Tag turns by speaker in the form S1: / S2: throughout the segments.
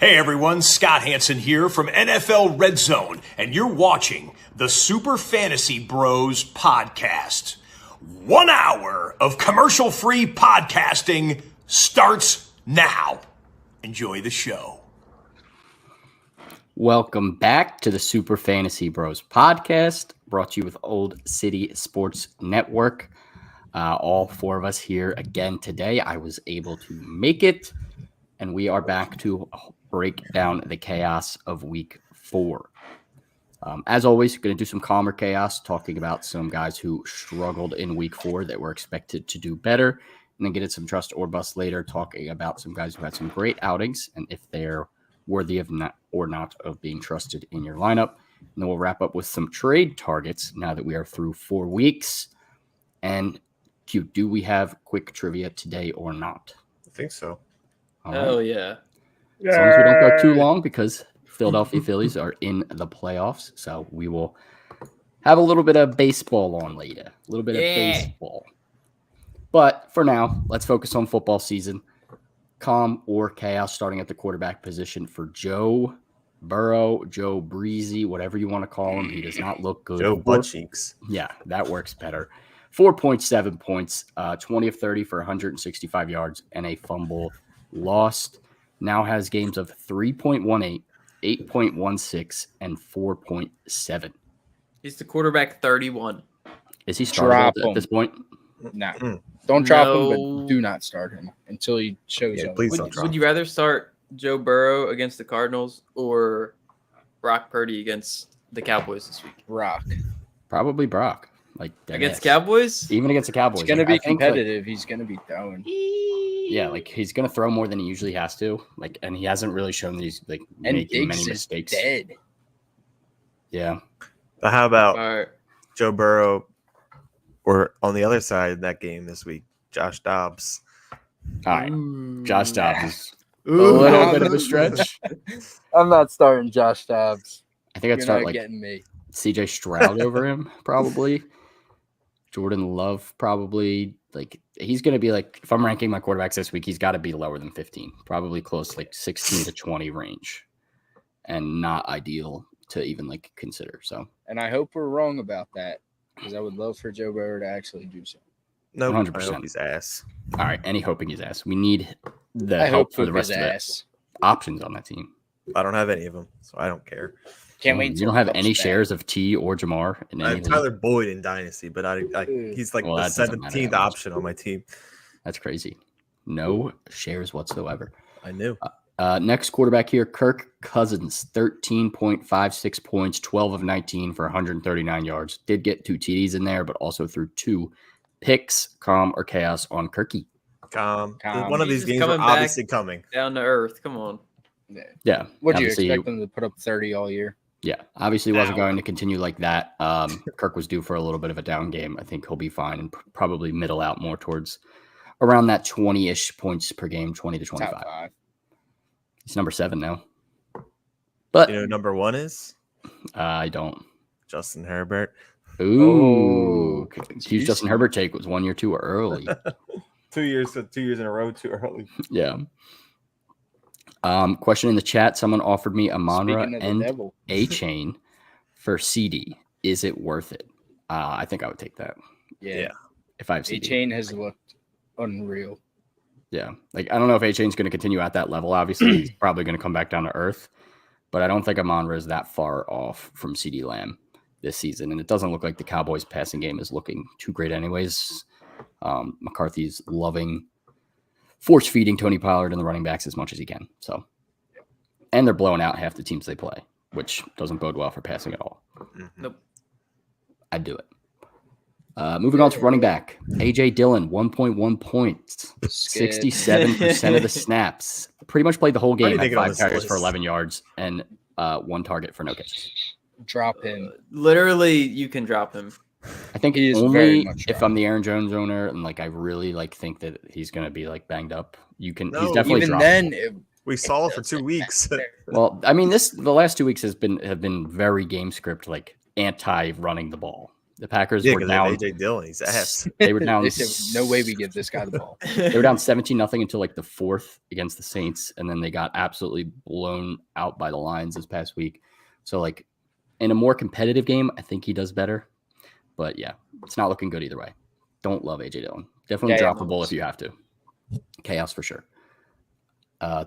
S1: Hey everyone, Scott Hansen here from NFL Red Zone, and you're watching the Super Fantasy Bros podcast. 1 hour of commercial-free podcasting starts now. Enjoy the show.
S2: Welcome back to the Super Fantasy Bros podcast, brought to you with Old City Sports Network. All four of us here again today. I was able to make it, and we are back to break down the chaos of week 4. As always, going to do some calmer chaos, talking about some guys who struggled in week 4 that were expected to do better, and then get into some trust or bust later, talking about some guys who had some great outings and if they're worthy of not of being trusted in your lineup. And then we'll wrap up with some trade targets now that we are through 4 weeks. And Q, do we have quick trivia today or not?
S3: I think so.
S4: Oh, yeah.
S2: As long as we don't go too long, because Philadelphia Phillies are in the playoffs. So we will have a little bit of baseball on later. A little bit of baseball. But for now, let's focus on football season. Calm or chaos starting at the quarterback position for Joe Burrow, Joe Breezy, whatever you want to call him. He does not look good.
S3: Joe Buttcheeks.
S2: Yeah, that works better. 4.7 points, 20 of 30 for 165 yards and a fumble lost. Now has games of 3.18, 8.16, and 4.7.
S4: He's the quarterback 31.
S2: Is he startable at this point?
S5: No. Don't drop him,
S4: No.
S5: but do not start him until he shows up.
S3: Please don't drop
S4: Would you rather start Joe Burrow against the Cardinals or Brock Purdy against the Cowboys this week?
S5: Rock.
S2: Probably Brock. Like
S4: Against Cowboys?
S2: Even against the Cowboys.
S5: It's going to be
S2: I think,
S5: competitive. He's going to be throwing.
S2: Yeah, like he's going to throw more than he usually has to. Like, and he hasn't really shown that he's like
S5: And
S2: making
S5: Diggs
S2: many
S5: is
S2: mistakes.
S5: dead.
S2: Yeah.
S3: But how about
S4: All right.
S3: Joe Burrow or on the other side of that game this week, Josh Dobbs?
S2: All right.
S4: Ooh.
S2: Josh Dobbs is a
S5: Ooh.
S2: little bit of a stretch.
S5: I'm not starting Josh Dobbs.
S2: I think I'd
S5: You're
S2: start
S5: not
S2: like
S5: getting me.
S2: CJ Stroud over him, probably. Jordan Love, probably. Like, he's going to be like, if I'm ranking my quarterbacks this week, he's got to be lower than 15, probably close to like 16 to 20 range, and not ideal to even like consider. So,
S5: And I hope we're wrong about that because I would love for Joe Burrow to actually do so.
S3: No,
S2: 100%.
S3: I hope he's ass.
S2: all right, any hoping his ass. We need the
S5: I
S2: help
S5: hope
S2: for the rest
S5: his
S2: of the
S5: ass.
S2: options on that team.
S3: I don't have any of them, so I don't care.
S5: Can't wait.
S2: You
S5: until
S2: don't
S5: he
S2: have
S5: comes
S2: any
S5: back.
S2: shares of T or Jamar in
S3: I
S2: any
S3: have
S2: league?
S3: Tyler Boyd in Dynasty, but he's like
S2: Well,
S3: the
S2: that doesn't matter
S3: 17th
S2: that much.
S3: option on my team.
S2: That's crazy. No shares whatsoever.
S3: I knew.
S2: Next quarterback here, Kirk Cousins, 13.56 points, 12 of 19 for 139 yards. Did get 2 TDs in there, but also threw 2 picks. Calm or chaos on Kirky?
S3: Calm.
S5: Calm.
S3: One of
S4: He's
S3: these
S4: just
S3: games are
S4: coming back.
S3: obviously coming.
S4: Down to earth. Come on.
S2: Yeah.
S5: Would you
S2: obviously-
S5: expect them to put up 30 all year?
S2: Yeah, obviously wasn't
S5: Ow.
S2: going to continue like that. Kirk was due for a little bit of a down game. I think he'll be fine and probably middle out more towards around that 20-ish points per game, 20 to
S5: Top
S2: 25.
S5: 5.
S2: He's number 7 now. But
S3: You know, number 1 is
S2: I don't.
S3: Justin Herbert.
S2: Ooh. Huge
S3: Jeez.
S2: Justin Herbert take was 1 year too early.
S3: 2 years in a row too early.
S2: Yeah. Question in the chat. Someone offered me Amonra
S5: Speaking of the
S2: and
S5: devil.
S2: A-Chain for CD. Is it worth it? I think I would take that
S5: Yeah.
S2: if I have CD.
S5: A-Chain has looked unreal.
S2: Yeah. Like, I don't know if A-Chain's going to continue at that level. Obviously, he's probably going to come back down to earth. But I don't think Amonra is that far off from CD Lamb this season. And it doesn't look like the Cowboys' passing game is looking too great anyways. McCarthy's loving force-feeding Tony Pollard and the running backs as much as he can. So, and they're blowing out half the teams they play, which doesn't bode well for passing at all.
S4: Nope.
S2: I'd do it. Moving on to running back. A.J. Dillon, 1.1 points, 67% of the snaps. Pretty much played the whole game,
S3: Why do you
S2: had
S3: think it on
S2: 5
S3: this
S2: carries for
S3: list?
S2: 11 yards and 1 target for no catches.
S5: Drop him.
S4: Literally, you can drop him.
S2: I think
S5: He is very
S2: only
S5: much
S2: if
S5: wrong.
S2: I'm the Aaron Jones owner and like I really like think that he's going to be like banged up. You can.
S3: No,
S2: he's definitely
S5: Even
S2: droppable.
S5: then,
S3: We saw it for 2 weeks.
S2: Well, I mean, the last 2 weeks have been very game script like anti running the ball. The Packers
S3: Yeah,
S2: were
S3: because they have
S2: down.
S3: AJ Dillon. He's ass.
S2: They were down.
S5: They said, no way we give this guy the ball.
S2: They were down 17-0 until like the fourth against the Saints, and then they got absolutely blown out by the Lions this past week. So like in a more competitive game, I think he does better. But yeah, it's not looking good either way. Don't love AJ Dillon. Definitely
S5: Yeah,
S2: droppable if you have to. Chaos for sure.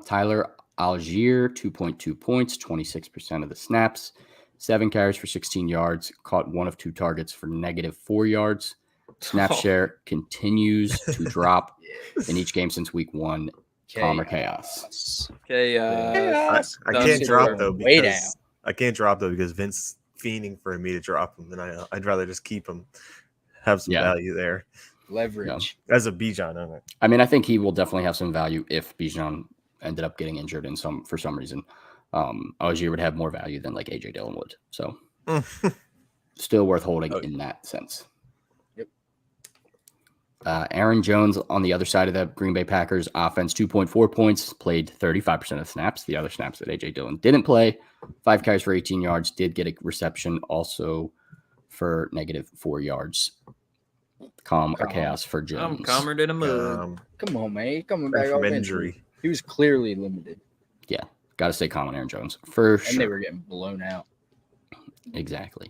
S2: Tyler Algier, 2.2 points, 26% of the snaps, 7 carries for 16 yards, caught 1 of 2 targets for -4 yards. Snap share continues to drop in each game since week 1. Calm or chaos?
S4: Chaos.
S3: I can't drop though
S5: Way down.
S3: because I can't drop though because Vince fiending for me to drop him, and I'd rather just keep him, have some value there.
S5: Leverage.
S3: As a Bijan owner.
S2: I mean, I think he will definitely have some value if Bijan ended up getting injured for some reason. Algier would have more value than like AJ Dillon would. So still worth holding in that sense.
S5: Yep.
S2: Aaron Jones on the other side of the Green Bay Packers offense, 2.4 points, played 35% of snaps. The other snaps that AJ Dillon didn't play, 5 carries for 18 yards, did get a reception also for -4 yards. Calm or chaos for Jones?
S4: I'm calmer than a mood.
S5: Come on, man. He coming back
S3: from
S5: off
S3: injury.
S5: He was clearly limited.
S2: Yeah, got to stay calm on Aaron Jones for sure.
S5: And they were getting blown out.
S2: Exactly.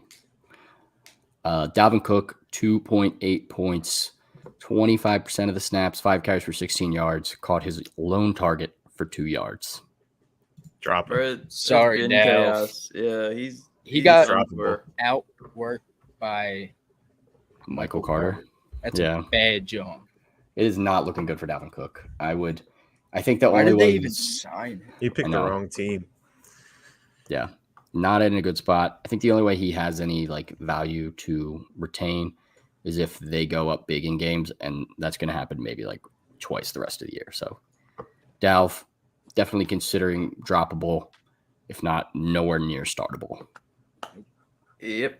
S2: Dalvin Cook, 2.8 points, 25% of the snaps, 5 carries for 16 yards, caught his lone target for 2 yards.
S3: Drop him.
S5: Sorry,
S4: been
S5: Dalv.
S4: chaos. Yeah,
S5: He got
S3: droppable.
S5: outworked by
S2: Michael Carter.
S5: That's
S2: Yeah.
S5: a bad job.
S2: It is not looking good for Dalvin Cook. I think the
S5: Why
S2: only
S5: did they
S2: way
S5: even sign him?
S3: He picked the wrong team.
S2: Yeah, not in a good spot. I think the only way he has any like value to retain is if they go up big in games, and that's going to happen maybe like twice the rest of the year. So Dalv, definitely considering droppable, if not nowhere near startable.
S4: Yep.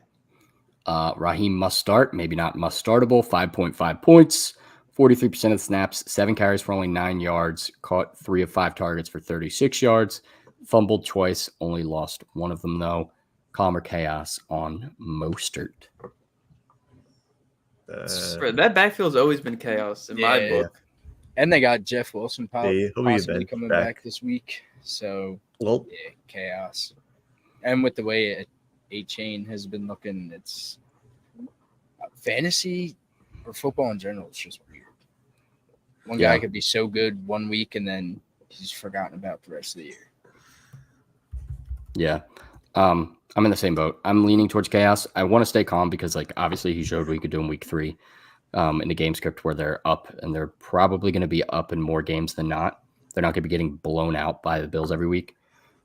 S2: Raheem must start, maybe not must startable, 5.5 points, 43% of the snaps, 7 carries for only 9 yards, caught 3 of 5 targets for 36 yards, fumbled twice, only lost one of them though. Calm or chaos on Mostert?
S4: That backfield's always been chaos in my book.
S5: And they got Jeff Wilson
S3: he'll be
S5: possibly coming back this week. So, yeah, chaos. And with the way A-Chain has been looking, it's fantasy or football in general. It's just weird. One guy could be so good one week and then he's forgotten about the rest of the year.
S2: Yeah. I'm in the same boat. I'm leaning towards chaos. I want to stay calm because, like, obviously he showed what he could do in week 3 in the game script where they're up, and they're probably going to be up in more games than not. They're not going to be getting blown out by the Bills every week.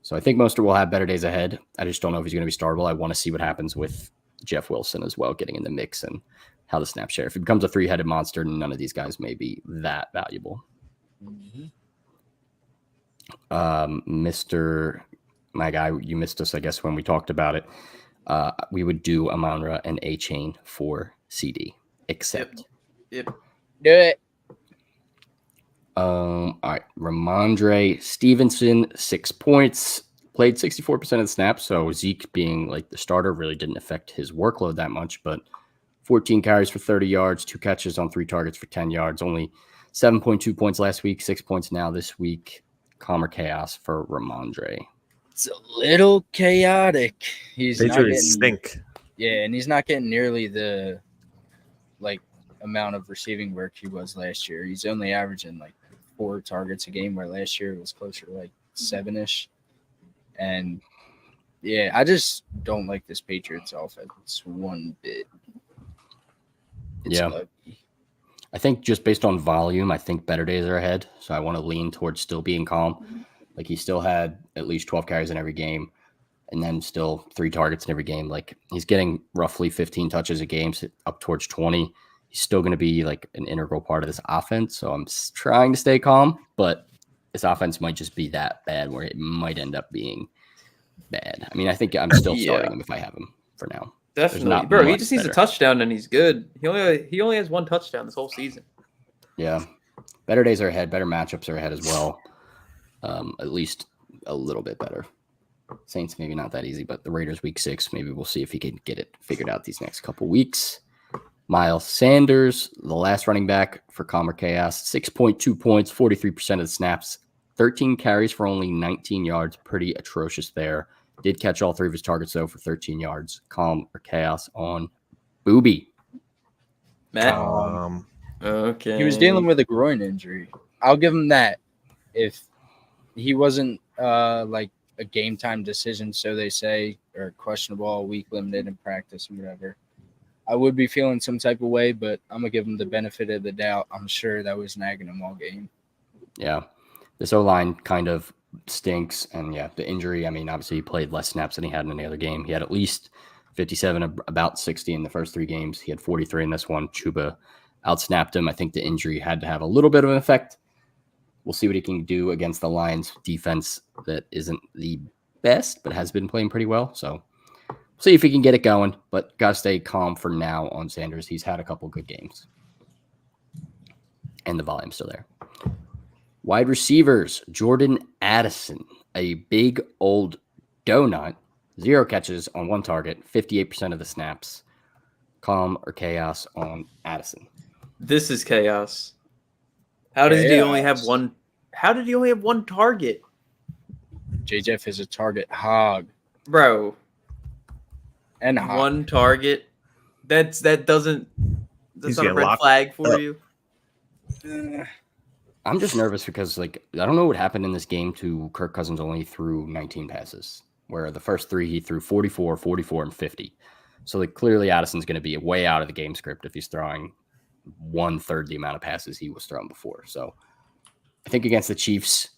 S2: So I think Mostert will have better days ahead. I just don't know if he's going to be startable. I want to see what happens with Jeff Wilson as well, getting in the mix and how the snap share. If it becomes a 3-headed monster, none of these guys may be that valuable. My guy, you missed us, I guess, when we talked about it. We would do Amon-Ra and A-Chain for CD, except.
S4: Yep.
S5: Do it.
S2: All right. Ramondre Stevenson, 6 points, played 64% of the snaps. So Zeke being like the starter really didn't affect his workload that much, but 14 carries for 30 yards, 2 catches on 3 targets for 10 yards, only 7.2 points last week, 6 points now this week. Calm or chaos for Ramondre?
S5: It's a little chaotic. He's not getting,
S3: stink.
S5: Yeah, and he's not getting nearly the amount of receiving work he was last year. He's only averaging 4 targets a game, where last year it was closer to 7-ish. And yeah, I just don't like this Patriots offense one bit. It's ugly.
S2: I think just based on volume, I think better days are ahead. So I want to lean towards still being calm. Like, he still had at least 12 carries in every game, and then still 3 targets in every game. Like, he's getting roughly 15 touches a game, up towards 20. He's still going to be an integral part of this offense. So I'm trying to stay calm, but this offense might just be that bad where it might end up being bad. I mean, I think I'm still starting him if I have him for now.
S4: Definitely. Bro, he just needs a touchdown and he's good. He only has 1 touchdown this whole season.
S2: Yeah. Better days are ahead. Better matchups are ahead as well. At least a little bit better. Saints, maybe not that easy, but the Raiders week 6, maybe we'll see if he can get it figured out these next couple weeks. Miles Sanders, the last running back for Calm or Chaos, 6.2 points, 43% of the snaps, 13 carries for only 19 yards. Pretty atrocious there. Did catch all 3 of his targets, though, for 13 yards. Calm or Chaos on Booby.
S4: Matt.
S5: Okay. He was dealing with a groin injury. I'll give him that. If he wasn't like a game time decision, so they say, or questionable all week, limited in practice and whatever, I would be feeling some type of way, but I'm going to give him the benefit of the doubt. I'm sure that was nagging him all game.
S2: Yeah. This O-line kind of stinks. And, yeah, the injury, I mean, obviously he played less snaps than he had in any other game. He had at least 57, about 60 in the first 3 games. He had 43 in this one. Chuba outsnapped him. I think the injury had to have a little bit of an effect. We'll see what he can do against the Lions defense that isn't the best, but has been playing pretty well. So we'll see if he can get it going, but got to stay calm for now on Sanders. He's had a couple good games. And the volume's still there. Wide receivers, Jordan Addison, a big old donut, 0 catches on 1 target, 58% of the snaps. Calm or Chaos on Addison?
S4: This is chaos. How did he only have one? How did he only have 1 target?
S5: J-Jeff is a target hog,
S4: bro.
S5: And
S4: 1 target. That's not a red flag for you.
S2: I'm just nervous because, like, I don't know what happened in this game to Kirk Cousins only threw 19 passes, where the first 3 he threw 44, 44, and 50. So, like, clearly Addison's going to be way out of the game script if he's throwing 1/3 the amount of passes he was throwing before. So I think against the Chiefs,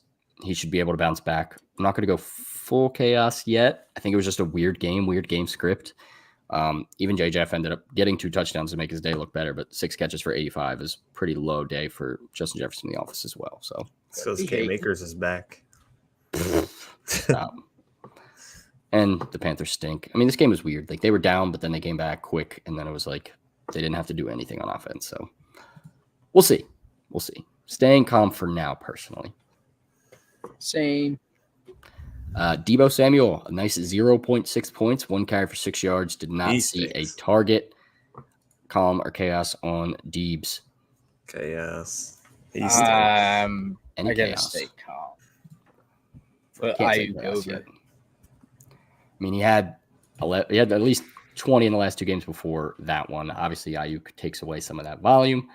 S2: he should be able to bounce back. I'm not going to go full chaos yet. I think it was just a weird game script. Even J-Jeff ended up getting 2 touchdowns to make his day look better, but 6 catches for 85 is pretty low day for Justin Jefferson in the office as well. So
S3: Cam Akers is back.
S2: And the Panthers stink. I mean, this game was weird. Like, they were down, but then they came back quick, and then it was like they didn't have to do anything on offense. So we'll see. We'll see. Staying calm for now, personally.
S5: Same.
S2: Deebo Samuel, a nice 0.6 points, 1 carry for 6 yards. Did not see a target. Calm or Chaos on Deebs?
S3: Chaos.
S5: I gotta stay calm. But Ayuk over.
S2: I mean, he had at least 20 in the last 2 games before that one. Obviously, Ayuk takes away some of that volume,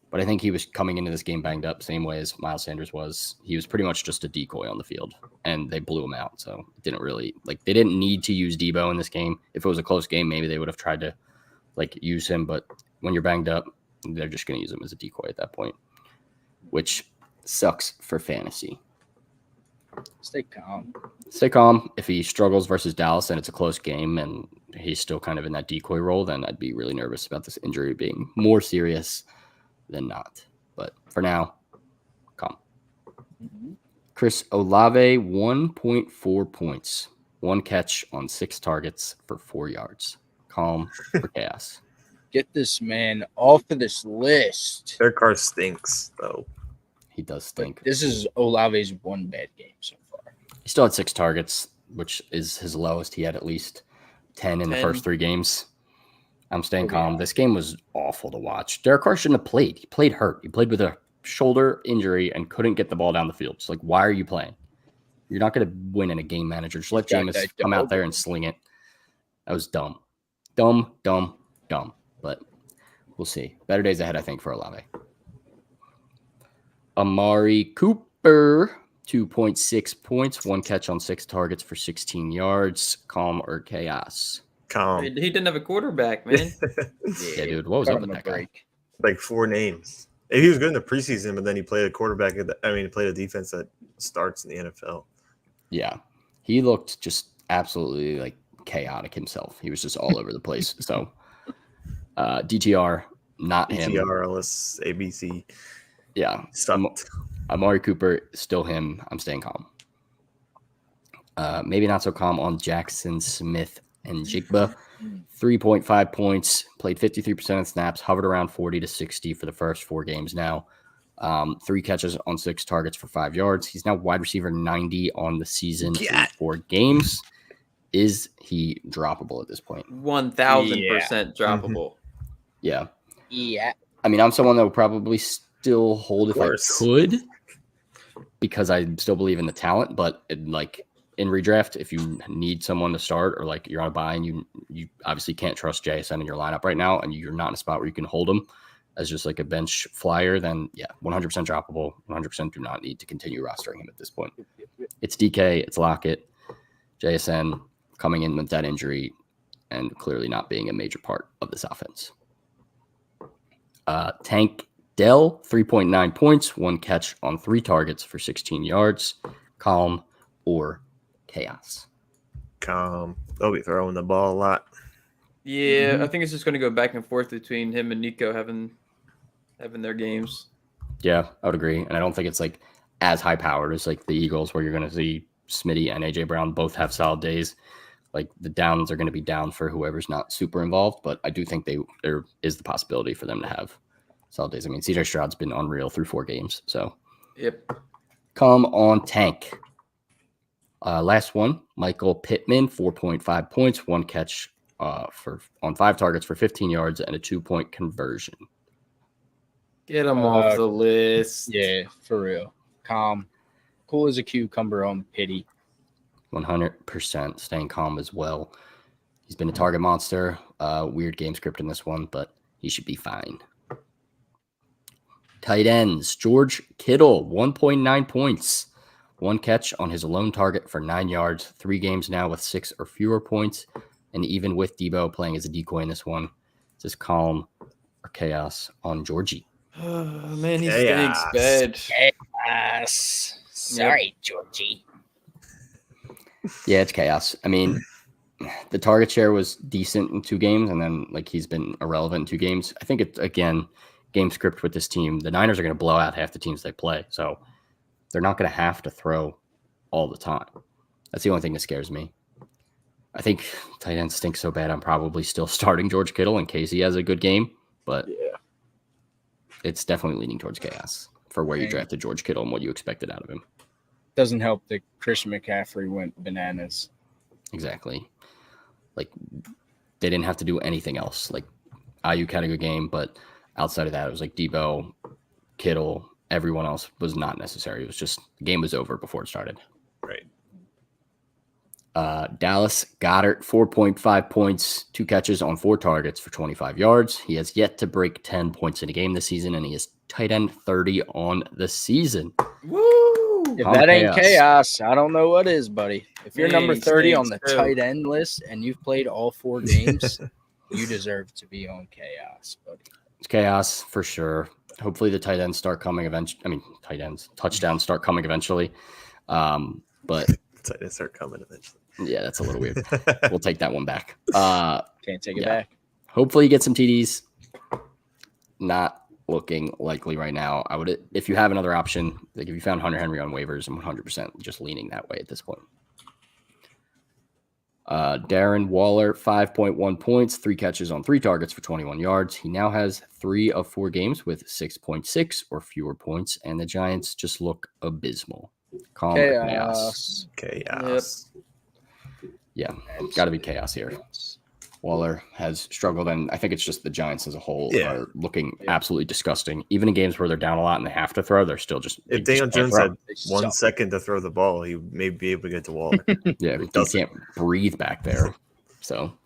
S2: but I think he was coming into this game banged up, same way as Miles Sanders was. He was pretty much just a decoy on the field, and they blew him out. So it didn't really they didn't need to use Deebo in this game. If it was a close game, maybe they would have tried to use him. But when you're banged up, they're just going to use him as a decoy at that point, which sucks for fantasy.
S5: Stay calm.
S2: Stay calm. If he struggles versus Dallas and it's a close game and he's still kind of in that decoy role, then I'd be really nervous about this injury being more serious than not. But for now, calm. Chris Olave, 1.4 points. 1 catch on 6 targets for 4 yards. Calm or chaos?
S5: Get this man off of this list.
S3: Their car stinks, though.
S2: He does stink.
S5: But this is Olave's 1 bad game so far.
S2: He still had 6 targets, which is his lowest. He had at least 10 in the first 3 games. I'm staying calm. This game was awful to watch. Derek Carr shouldn't have played. He played hurt. He played with a shoulder injury and couldn't get the ball down the field. It's like, why are you playing? You're not going to win in a game manager. Just let Jameis come out there and sling it. That was dumb. Dumb. But we'll see. Better days ahead, I think, for Olave. Amari Cooper, 2.6 points, 1 catch on 6 targets for 16 yards. Calm or chaos?
S3: Calm.
S4: He didn't have a quarterback, man.
S2: Yeah, dude. What was up with that guy?
S3: Like 4 names. He was good in the preseason, but then he played a quarterback. He played a defense that starts in the NFL.
S2: Yeah. He looked just absolutely chaotic himself. He was just all over the place. So DTR, not him.
S3: DTR, LS, ABC.
S2: Yeah. Amari Cooper, still him. I'm staying calm. Maybe not so calm on Jackson Smith and Jigba. 3.5 points, played 53% of snaps, hovered around 40 to 60 for the first 4 games now. 3 catches on 6 targets for 5 yards. He's now wide receiver 90 on the season through 4 games. Is he droppable at this point?
S4: 1,000% droppable.
S2: Yeah.
S5: Yeah.
S2: I mean, I'm someone that would probably still hold if I could, because I still believe in the talent. But in redraft, if you need someone to start, or like you're on a bye and you obviously can't trust JSN in your lineup right now, and you're not in a spot where you can hold him as just like a bench flyer, then 100% droppable. 100% do not need to continue rostering him at this point. It's DK, it's Lockett, JSN coming in with that injury and clearly not being a major part of this offense. Tank Dell, 3.9 points, 1 catch on 3 targets for 16 yards. Calm or chaos?
S3: Calm. They'll be throwing the ball a lot.
S4: Yeah, I think it's just going to go back and forth between him and Nico having their games.
S2: Yeah, I would agree. And I don't think it's like as high powered as like the Eagles, where you're going to see Smitty and AJ Brown both have solid days. Like the downs are going to be down for whoever's not super involved, but I do think there is the possibility for them to have solid days. I mean, CJ Stroud's been unreal through 4 games. So,
S4: yep.
S2: Come on, Tank. Last one, Michael Pittman, 4.5 points, 1 catch on 5 targets for 15 yards and a 2-point conversion.
S4: Get him off the list.
S5: Yeah, for real. Calm. Cool as a cucumber on pity.
S2: 100% staying calm as well. He's been a target monster. Weird game script in this one, but he should be fine. Tight ends. George Kittle, 1.9 points. 1 catch on his lone target for 9 yards. 3 games now with 6 or fewer points. And even with Debo playing as a decoy in this one, is this calm or chaos on Georgie?
S4: Oh, man, he stinks bad.
S5: Chaos. Sorry, Georgie.
S2: Yeah, it's chaos. I mean, the target share was decent in 2 games, and then like he's been irrelevant in 2 games. I think it's, again, game script with this team. The Niners are going to blow out half the teams they play, so they're not going to have to throw all the time. That's the only thing that scares me. I think tight ends stink so bad, I'm probably still starting George Kittle in case he has a good game, but it's definitely leaning towards chaos for where you drafted George Kittle and what you expected out of him.
S5: Doesn't help that Christian McCaffrey went bananas.
S2: Exactly. Like, they didn't have to do anything else. Like, Ayuk had a good game, but outside of that, it was like Debo, Kittle, everyone else was not necessary. It was just the game was over before it started.
S3: Right.
S2: Dallas Goedert, 4.5 points, 2 catches on 4 targets for 25 yards. He has yet to break 10 points in a game this season, and he is tight end 30 on the season.
S4: Woo!
S5: If that ain't chaos, I don't know what is, buddy. If you're number 30 on the tight end list and you've played all 4 games, you deserve to be on chaos, buddy.
S2: It's chaos for sure. Hopefully the tight ends start coming eventually. I mean, tight ends, touchdowns start coming eventually. But
S3: tight ends start coming eventually.
S2: Yeah, that's a little weird. We'll take that one back.
S5: Can't take it back.
S2: Hopefully you get some TDs. Not looking likely right now. I would, if you have another option, like if you found Hunter Henry on waivers, I'm 100% just leaning that way at this point. Darren Waller, 5.1 points, 3 catches on 3 targets for 21 yards. He now has 3 of 4 games with 6.6 or fewer points, and the Giants just look abysmal. Calm chaos.
S3: Chaos.
S2: Yep. Yeah, got to be chaos here. Waller has struggled, and I think it's just the Giants as a whole are looking absolutely disgusting. Even in games where they're down a lot and they have to throw, they're still just.
S3: If Daniel Jones had 1 second to throw the ball, he may be able to get to Waller.
S2: Yeah, he can't breathe back there. So,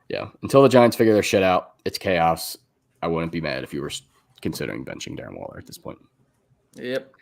S2: yeah, until the Giants figure their shit out, it's chaos. I wouldn't be mad if you were considering benching Darren Waller at this point.
S4: Yep.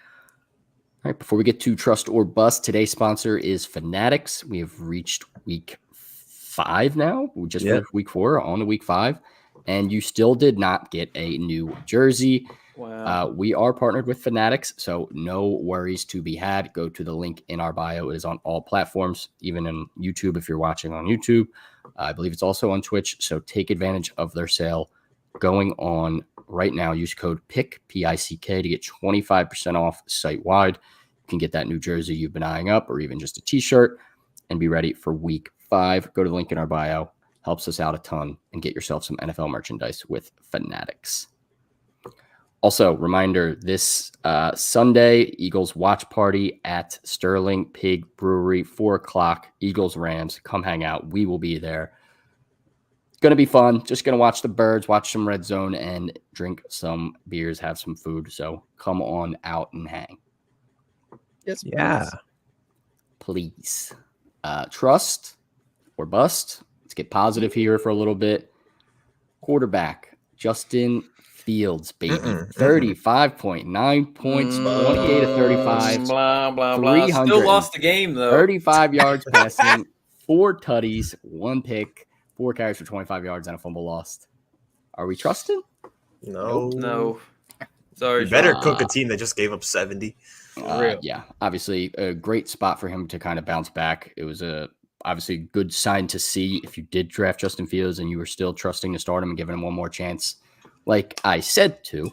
S2: All right, before we get to Trust or Bust, today's sponsor is Fanatics. We have reached week 5 now. We just finished week 4 on to week 5, and you still did not get a new jersey.
S4: Wow.
S2: We are partnered with Fanatics, so no worries to be had. Go to the link in our bio. It is on all platforms, even in YouTube if you're watching on YouTube. I believe it's also on Twitch, so take advantage of their sale going on right now. Use code PICK, P-I-C-K, to get 25% off site-wide. You can get that new jersey you've been eyeing up, or even just a t-shirt, and be ready for week 5. Go to the link in our bio. Helps us out a ton, and get yourself some NFL merchandise with Fanatics. Also, reminder, this Sunday, Eagles watch party at Sterling Pig Brewery, 4 o'clock, Eagles-Rams. Come hang out. We will be there. It's going to be fun. Just going to watch the birds, watch some Red Zone, and drink some beers, have some food. So come on out and hang.
S5: Yes,
S3: Yeah.
S2: Please. Trust or bust. Let's get positive here for a little bit. Quarterback, Justin Fields, baby. 35.9 points, 28 to 35.
S4: Blah, blah, blah. Still lost the game, though.
S2: 35 yards passing, 4 tutties, 1 pick, 4 carries for 25 yards, and a fumble lost. Are we trusting?
S3: No.
S4: Sorry.
S3: You better cook a team that just gave up 70.
S2: Yeah, obviously a great spot for him to kind of bounce back. It was obviously a good sign to see if you did draft Justin Fields and you were still trusting to start him and giving him one more chance, like I said to.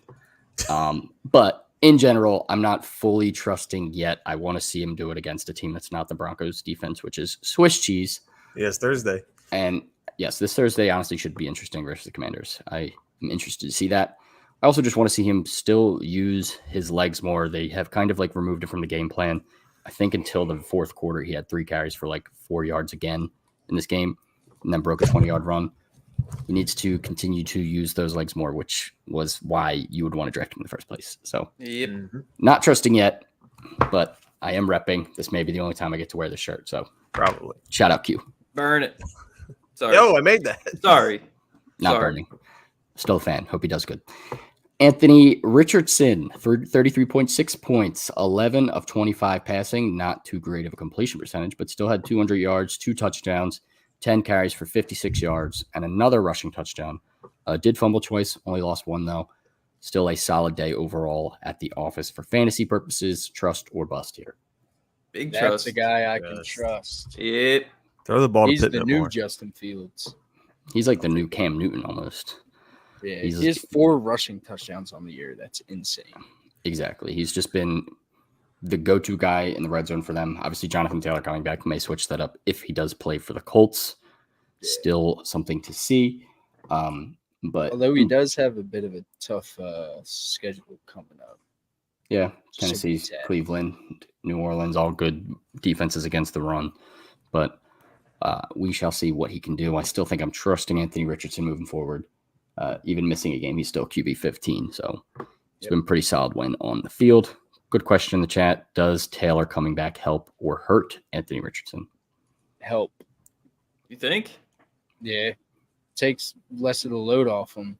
S2: But in general, I'm not fully trusting yet. I want to see him do it against a team that's not the Broncos defense, which is Swiss cheese.
S3: Yes, Thursday.
S2: And yes, this Thursday honestly should be interesting versus the Commanders. I am interested to see that. I also just want to see him still use his legs more. They have kind of like removed it from the game plan. I think until the fourth quarter, he had 3 carries for like 4 yards again in this game and then broke a 20-yard run. He needs to continue to use those legs more, which was why you would want to draft him in the first place. So not trusting yet, but I am repping. This may be the only time I get to wear this shirt. So
S3: probably.
S2: Shout out Q.
S4: Burn it. Sorry.
S3: Yo, I made that.
S4: Sorry.
S2: Not burning. Still a fan. Hope he does good. Anthony Richardson, 33.6 points, 11 of 25 passing. Not too great of a completion percentage, but still had 200 yards, 2 touchdowns, 10 carries for 56 yards, and another rushing touchdown. Did fumble twice, only lost 1 though. Still a solid day overall at the office for fantasy purposes. Trust or bust here.
S4: Big
S5: That's
S4: trust.
S5: the guy I can trust.
S4: Yep.
S3: Throw the ball
S5: He's
S3: to
S5: the
S3: Pittman
S5: new
S3: more.
S5: Justin Fields.
S2: He's like the new Cam Newton almost.
S5: Yeah,
S2: He's
S5: he has 4 rushing touchdowns on the year. That's insane.
S2: Exactly. He's just been the go-to guy in the red zone for them. Obviously, Jonathan Taylor coming back may switch that up if he does play for the Colts. Still something to see. But
S5: although he does have a bit of a tough schedule coming up.
S2: Yeah,
S5: So
S2: Tennessee,
S5: sad.
S2: Cleveland, New Orleans, all good defenses against the run. But we shall see what he can do. I still think I'm trusting Anthony Richardson moving forward. Even missing a game, he's still QB 15. So it's been a pretty solid win on the field. Good question in the chat. Does Taylor coming back help or hurt Anthony Richardson?
S5: Help.
S4: You think?
S5: Yeah. Takes less of the load off him.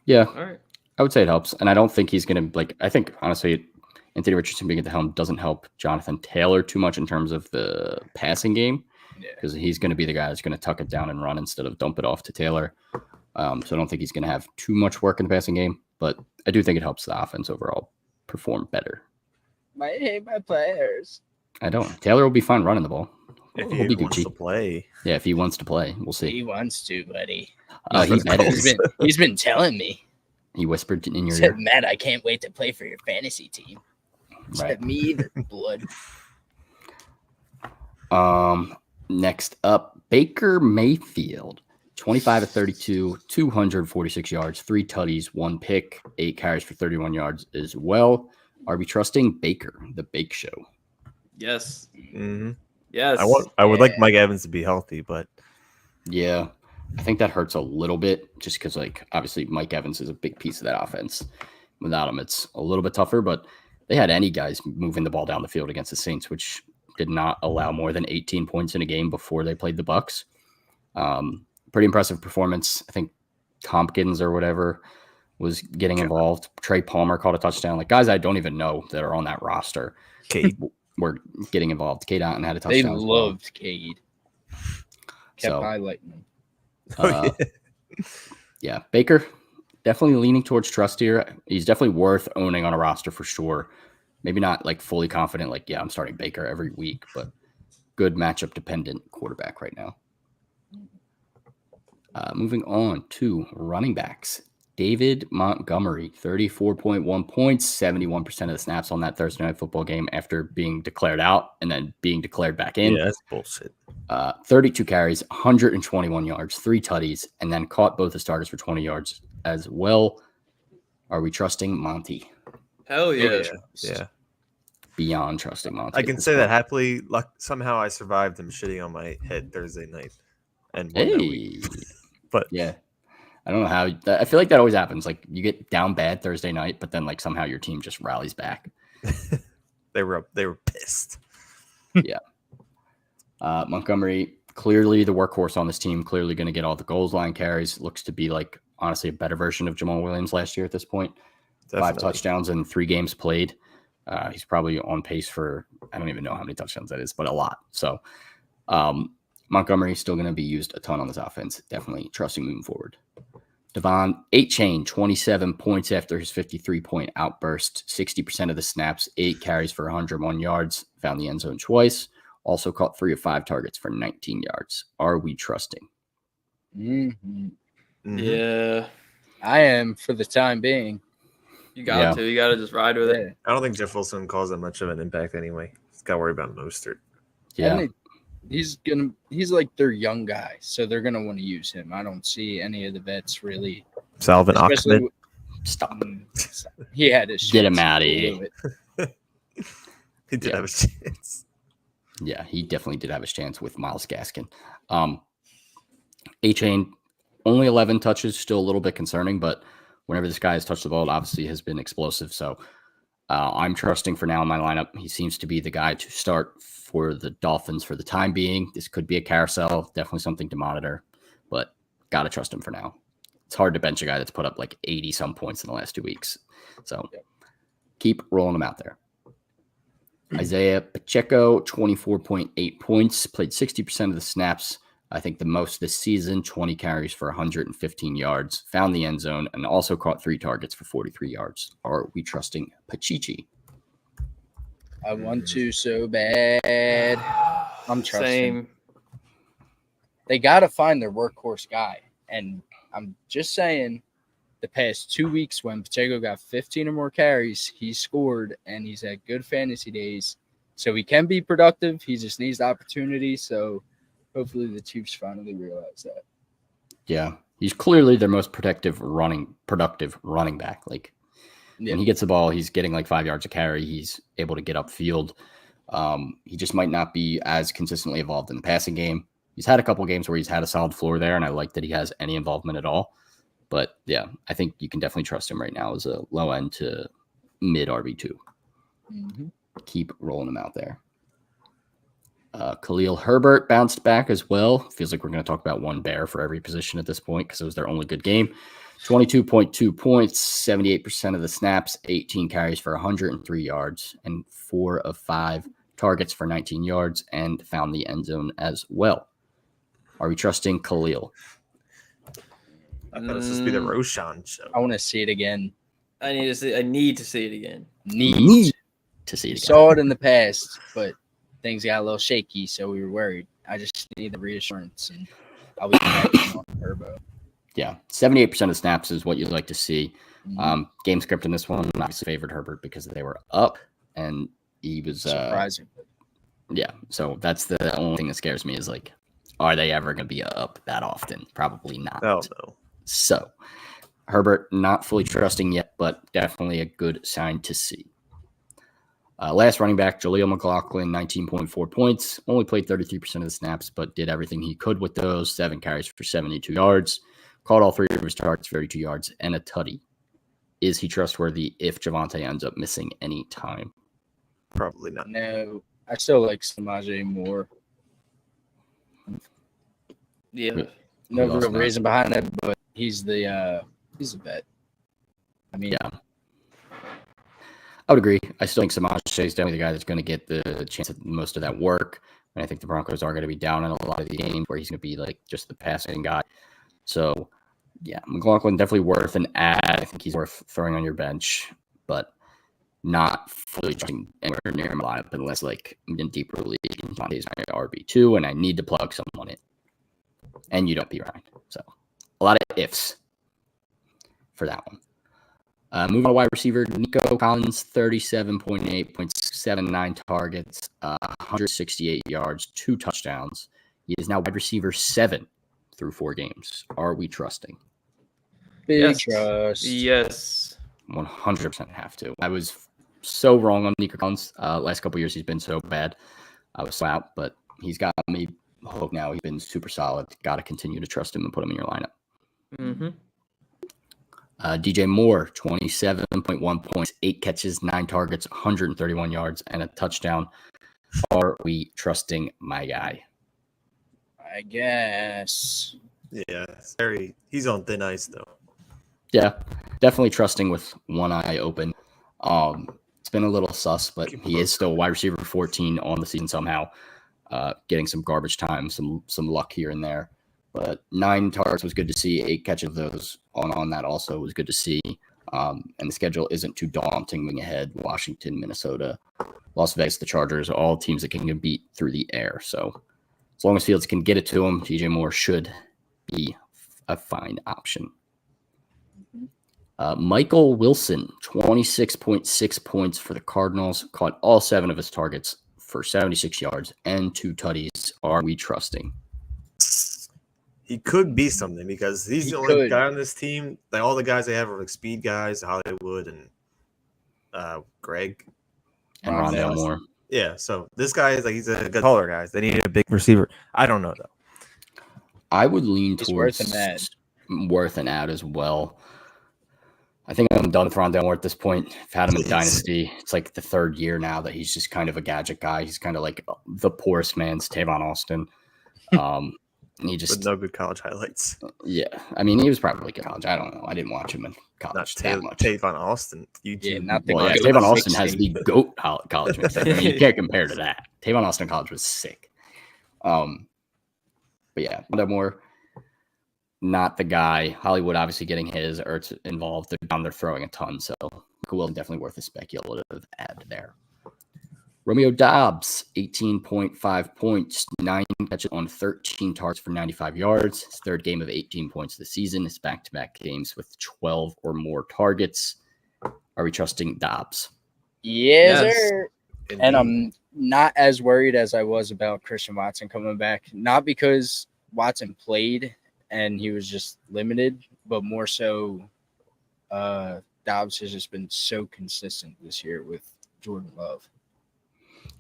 S2: Yeah,
S4: All right.
S2: I would say it helps. And I don't think he's going to, I think, honestly, Anthony Richardson being at the helm doesn't help Jonathan Taylor too much in terms of the passing game. Because he's going to be the guy that's going to tuck it down and run instead of dump it off to Taylor. So I don't think he's going to have too much work in the passing game, but I do think it helps the offense overall perform better.
S5: I hate my players.
S2: I don't. Taylor will be fine running the ball.
S3: If
S2: He'll be
S3: he wants
S2: Gucci.
S3: to play.
S2: Yeah, if he wants to play, we'll see.
S5: He wants to, buddy.
S2: He better.
S5: He's been telling me.
S2: He whispered in your
S5: Said,
S2: ear.
S5: Matt, I can't wait to play for your fantasy team.
S2: Right.
S5: Said me either, blood.
S2: Next up, Baker Mayfield. 25 of 32, 246 yards, 3 tutties, 1 pick, 8 carries for 31 yards as well. Are we trusting Baker, the Bake Show?
S4: Yes.
S3: Mm-hmm.
S4: Yes.
S3: I would like Mike Evans to be healthy, but
S2: Yeah, I think that hurts a little bit just because, like, obviously Mike Evans is a big piece of that offense. Without him, it's a little bit tougher, but they had any guys moving the ball down the field against the Saints, which did not allow more than 18 points in a game before they played the Bucs. Pretty impressive performance. I think Tompkins or whatever was getting involved. Trey Palmer caught a touchdown. Like, guys I don't even know that are on that roster were getting involved. Cade Otton had a
S5: They
S2: touchdown. as well.
S5: loved Cade. Kept
S2: So,
S5: highlighting him.
S2: yeah, Baker definitely leaning towards trust here. He's definitely worth owning on a roster for sure. Maybe not like fully confident, like, yeah, I'm starting Baker every week, but good matchup dependent quarterback right now. Moving on to running backs. David Montgomery, 34.1 points, 71% of the snaps on that Thursday Night Football game after being declared out and then being declared back in.
S3: Yeah, that's bullshit.
S2: 32 carries, 121 yards, 3 tutties, and then caught both the starters for 20 yards as well. Are we trusting Monty?
S4: Hell yeah.
S3: Yeah.
S2: Beyond trusting Monty.
S3: I can say that happily. Somehow I survived him shitting on my head Thursday night and won that week. But
S2: yeah, I don't know how. I feel like that always happens. Like you get down bad Thursday night, but then like somehow your team just rallies back.
S3: they were pissed.
S2: Yeah. Montgomery, clearly the workhorse on this team, clearly going to get all the goals line carries. Looks to be like honestly a better version of Jamal Williams last year at this point. Definitely. 5 touchdowns in 3 games played. He's probably on pace for, I don't even know how many touchdowns that is, but a lot. So Montgomery is still going to be used a ton on this offense. Definitely trusting moving forward. Devon, 8-chain, 27 points after his 53-point outburst, 60% of the snaps, 8 carries for 101 yards, found the end zone twice, also caught 3 of 5 targets for 19 yards. Are we trusting?
S5: Mm-hmm.
S3: Mm-hmm.
S4: Yeah.
S5: I am for the time being.
S4: You got to. You got to just ride with it.
S3: I don't think Jeff Wilson caused that much of an impact anyway. He's got to worry about Mostert.
S2: Yeah.
S5: And he's like their young guy, so they're gonna want to use him. I don't see any of the vets really.
S3: Salvin Ahmed.
S2: Stop.
S5: He had his
S2: Get him out of here.
S3: He did have a chance.
S2: Yeah, he definitely did have his chance with Myles Gaskin. A-Chain, only 11 touches, still a little bit concerning, but whenever this guy has touched the ball, it obviously has been explosive. So I'm trusting for now in my lineup. He seems to be the guy to start for the Dolphins for the time being. This could be a carousel, definitely something to monitor, but got to trust him for now. It's hard to bench a guy that's put up like 80-some points in the last 2 weeks. So keep rolling him out there. Isaiah Pacheco, 24.8 points, played 60% of the snaps. I think the most this season, 20 carries for 115 yards, found the end zone, and also caught 3 targets for 43 yards. Are we trusting Pachichi?
S5: I want to so bad. I'm trusting.
S4: Same.
S5: They got to find their workhorse guy. And I'm just saying, the past 2 weeks when Pacheco got 15 or more carries, he scored, and he's had good fantasy days. So he can be productive. He just needs the opportunity. So hopefully the Chiefs finally realize that.
S2: Yeah, he's clearly their most productive running back. Like when he gets the ball, he's getting like 5 yards a carry. He's able to get upfield. He just might not be as consistently involved in the passing game. He's had a couple games where he's had a solid floor there, and I like that he has any involvement at all. But yeah, I think you can definitely trust him right now as a low end to mid RB2.
S5: Mm-hmm.
S2: Keep rolling him out there. Khalil Herbert bounced back as well. Feels like we're going to talk about one bear for every position at this point because it was their only good game. 22.2 points, 78% of the snaps, 18 carries for 103 yards, and 4 of 5 targets for 19 yards, and found the end zone as well. Are we trusting Khalil?
S3: I thought this would be the Roshan show.
S5: I want to see it again.
S4: I need to see it again.
S5: Need
S2: to see it again.
S5: Saw it in the past, but things got a little shaky, so we were worried. I just need the reassurance, and I'll be back on Turbo.
S2: Yeah, 78% of snaps is what you'd like to see. Game script in this one obviously favored Herbert because they were up, and he was
S5: surprising.
S2: Yeah, so that's the only thing that scares me is like, are they ever going to be up that often? Probably not.
S3: Oh, no.
S2: So Herbert not fully trusting yet, but definitely a good sign to see. Last running back, Jaleel McLaughlin, 19.4 points. Only played 33% of the snaps, but did everything he could with those. 7 carries for 72 yards. Caught all 3 of his targets, 32 yards, and a tutty. Is he trustworthy if Javonte ends up missing any time?
S3: Probably not.
S5: No, I still like Samaje more.
S4: Yeah.
S5: No real reason behind it, but he's a vet. I mean,
S2: yeah. I would agree. I still think Samaje is definitely the guy that's going to get the chance at most of that work. And I think the Broncos are going to be down in a lot of the games where he's going to be like just the passing guy. So, yeah, McLaughlin definitely worth an add. I think he's worth throwing on your bench, but not fully trusting anywhere near my lineup unless like in deeper league, he's my RB2, and I need to plug someone in. And you don't be Ryan. So, a lot of ifs for that one. Moving on to wide receiver, Nico Collins, 37.8 points, 79 targets, 168 yards, 2 touchdowns. He is now wide receiver 7 through 4 games. Are we trusting?
S5: Big trust.
S4: Yes.
S2: 100% have to. I was so wrong on Nico Collins. Last couple years, he's been so bad. I was so out, but he's got me hooked now. He's been super solid. Got to continue to trust him and put him in your lineup.
S4: Mm-hmm.
S2: DJ Moore, 27.1 points, 8 catches, 9 targets, 131 yards, and a touchdown. Are we trusting my guy?
S5: I guess.
S3: Yeah, he's on thin ice though.
S2: Yeah, definitely trusting with one eye open. It's been a little sus, but he is still wide receiver 14 on the season somehow, getting some garbage time, some luck here and there. But 9 targets was good to see. 8 catches of those on that also was good to see. And the schedule isn't too daunting moving ahead. Washington, Minnesota, Las Vegas, the Chargers, all teams that can beat through the air. So as long as Fields can get it to him, DJ Moore should be a fine option. Michael Wilson, 26.6 points for the Cardinals, caught all 7 of his targets for 76 yards and 2 tutties. Are we trusting?
S3: He could be something because he's the only guy on this team. Like all the guys they have are like speed guys, Hollywood and Greg
S2: And Rondale Moore.
S3: Yeah, so this guy is like he's a good taller guy. They need a big receiver. I don't know though.
S2: I would lean towards
S5: worth
S2: an ad as well. I think I'm done with Rondale Moore at this point. I've had him in Dynasty. It's like the 3rd year now that he's just kind of a gadget guy. He's kind of like the poorest man's Tavon Austin. He just
S3: with no good college highlights.
S2: Yeah, I mean he was probably good college. I don't know. I didn't watch him in college that much.
S3: Tavon Austin, YouTube.
S5: Yeah, not the
S2: Tavon Austin has the GOAT college mix. I mean, you can't compare to that. Tavon Austin college was sick. But yeah, Rondale Moore, not the guy. Hollywood obviously getting his. Ertz involved. They're down there throwing a ton, so cool. Definitely worth a speculative ad there. Romeo Doubs, 18.5 points, 9 catches on 13 targets for 95 yards. His 3rd game of 18 points of the season. His back-to-back games with 12 or more targets. Are we trusting Doubs?
S5: Yes, sir. And I'm not as worried as I was about Christian Watson coming back. Not because Watson played and he was just limited, but more so Doubs has just been so consistent this year with Jordan Love.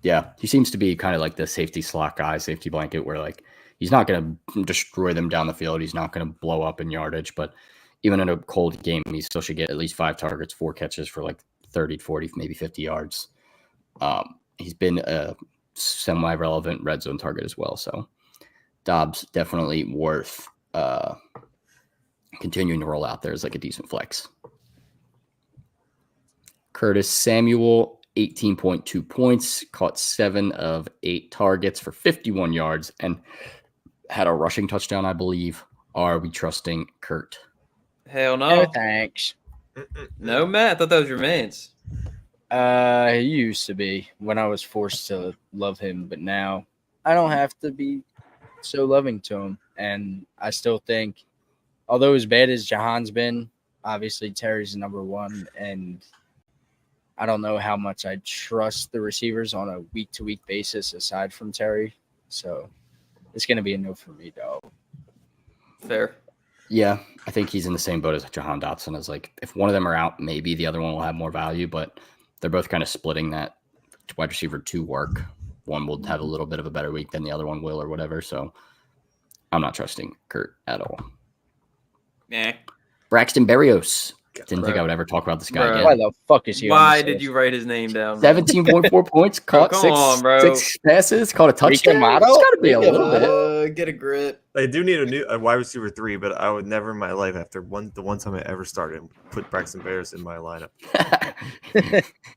S2: Yeah, he seems to be kind of like the safety slot guy, safety blanket, where like he's not going to destroy them down the field. He's not going to blow up in yardage, but even in a cold game, he still should get at least 5 targets, 4 catches for like 30, 40, maybe 50 yards. He's been a semi-relevant red zone target as well. So Doubs definitely worth continuing to roll out there as like a decent flex. Curtis Samuel, 18.2 points, caught 7 of 8 targets for 51 yards and had a rushing touchdown, I believe. Are we trusting Kurt?
S4: Hell no.
S5: No, thanks.
S4: No, Matt. I thought that was your man's.
S5: He used to be when I was forced to love him, but now I don't have to be so loving to him. And I still think, although as bad as Jahan's been, obviously Terry's number 1, and I don't know how much I trust the receivers on a week-to-week basis aside from Terry. So it's going to be a no for me, dog.
S4: Fair.
S2: Yeah, I think he's in the same boat as Jahan Dotson. As like, if one of them are out, maybe the other one will have more value, but they're both kind of splitting that wide receiver 2 work. One will have a little bit of a better week than the other one will or whatever. So I'm not trusting Kurt at all.
S4: Yeah.
S2: Braxton Berrios. Didn't think I would ever talk about this guy again.
S5: Why the fuck is he
S4: Why
S5: on
S4: did you write his name down?
S2: 17.4 points, caught
S4: come on, bro.
S2: 6 passes, caught a touchdown. It's got to be a little bit.
S4: Get a grip.
S3: They do need a wide receiver 3, but I would never in my life, after the one time I ever started, put Braxton Berrios in my lineup.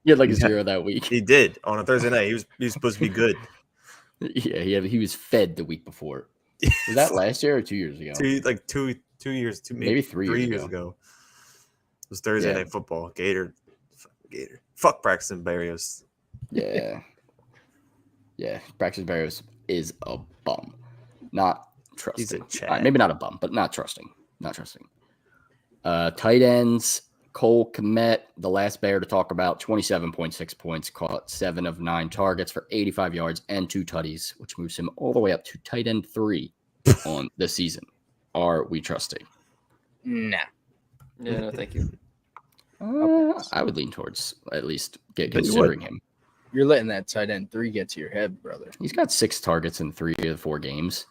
S2: He had like a 0 that week.
S3: He did on a Thursday night. He was supposed to be good.
S2: Yeah, he was fed the week before. Was that last year or 2 years ago?
S3: Two years, maybe
S2: 3
S3: years ago. It was Thursday night football. Gator. Fuck Braxton Berrios.
S2: Yeah. Yeah, Braxton Berrios is a bum. Not trusting.
S3: He's a Chad.
S2: Maybe not a bum, but not trusting. Not trusting. Tight ends, Cole Kmet, the last Bear to talk about, 27.6 points, caught 7 of 9 targets for 85 yards and 2 tutties, which moves him all the way up to tight end 3 on the season. Are we trusting?
S5: Nah.
S4: Yeah, no, thank you.
S2: I would lean towards at least considering him.
S5: You're letting that tight end 3 get to your head, brother.
S2: He's got 6 targets in 3 of the 4 games.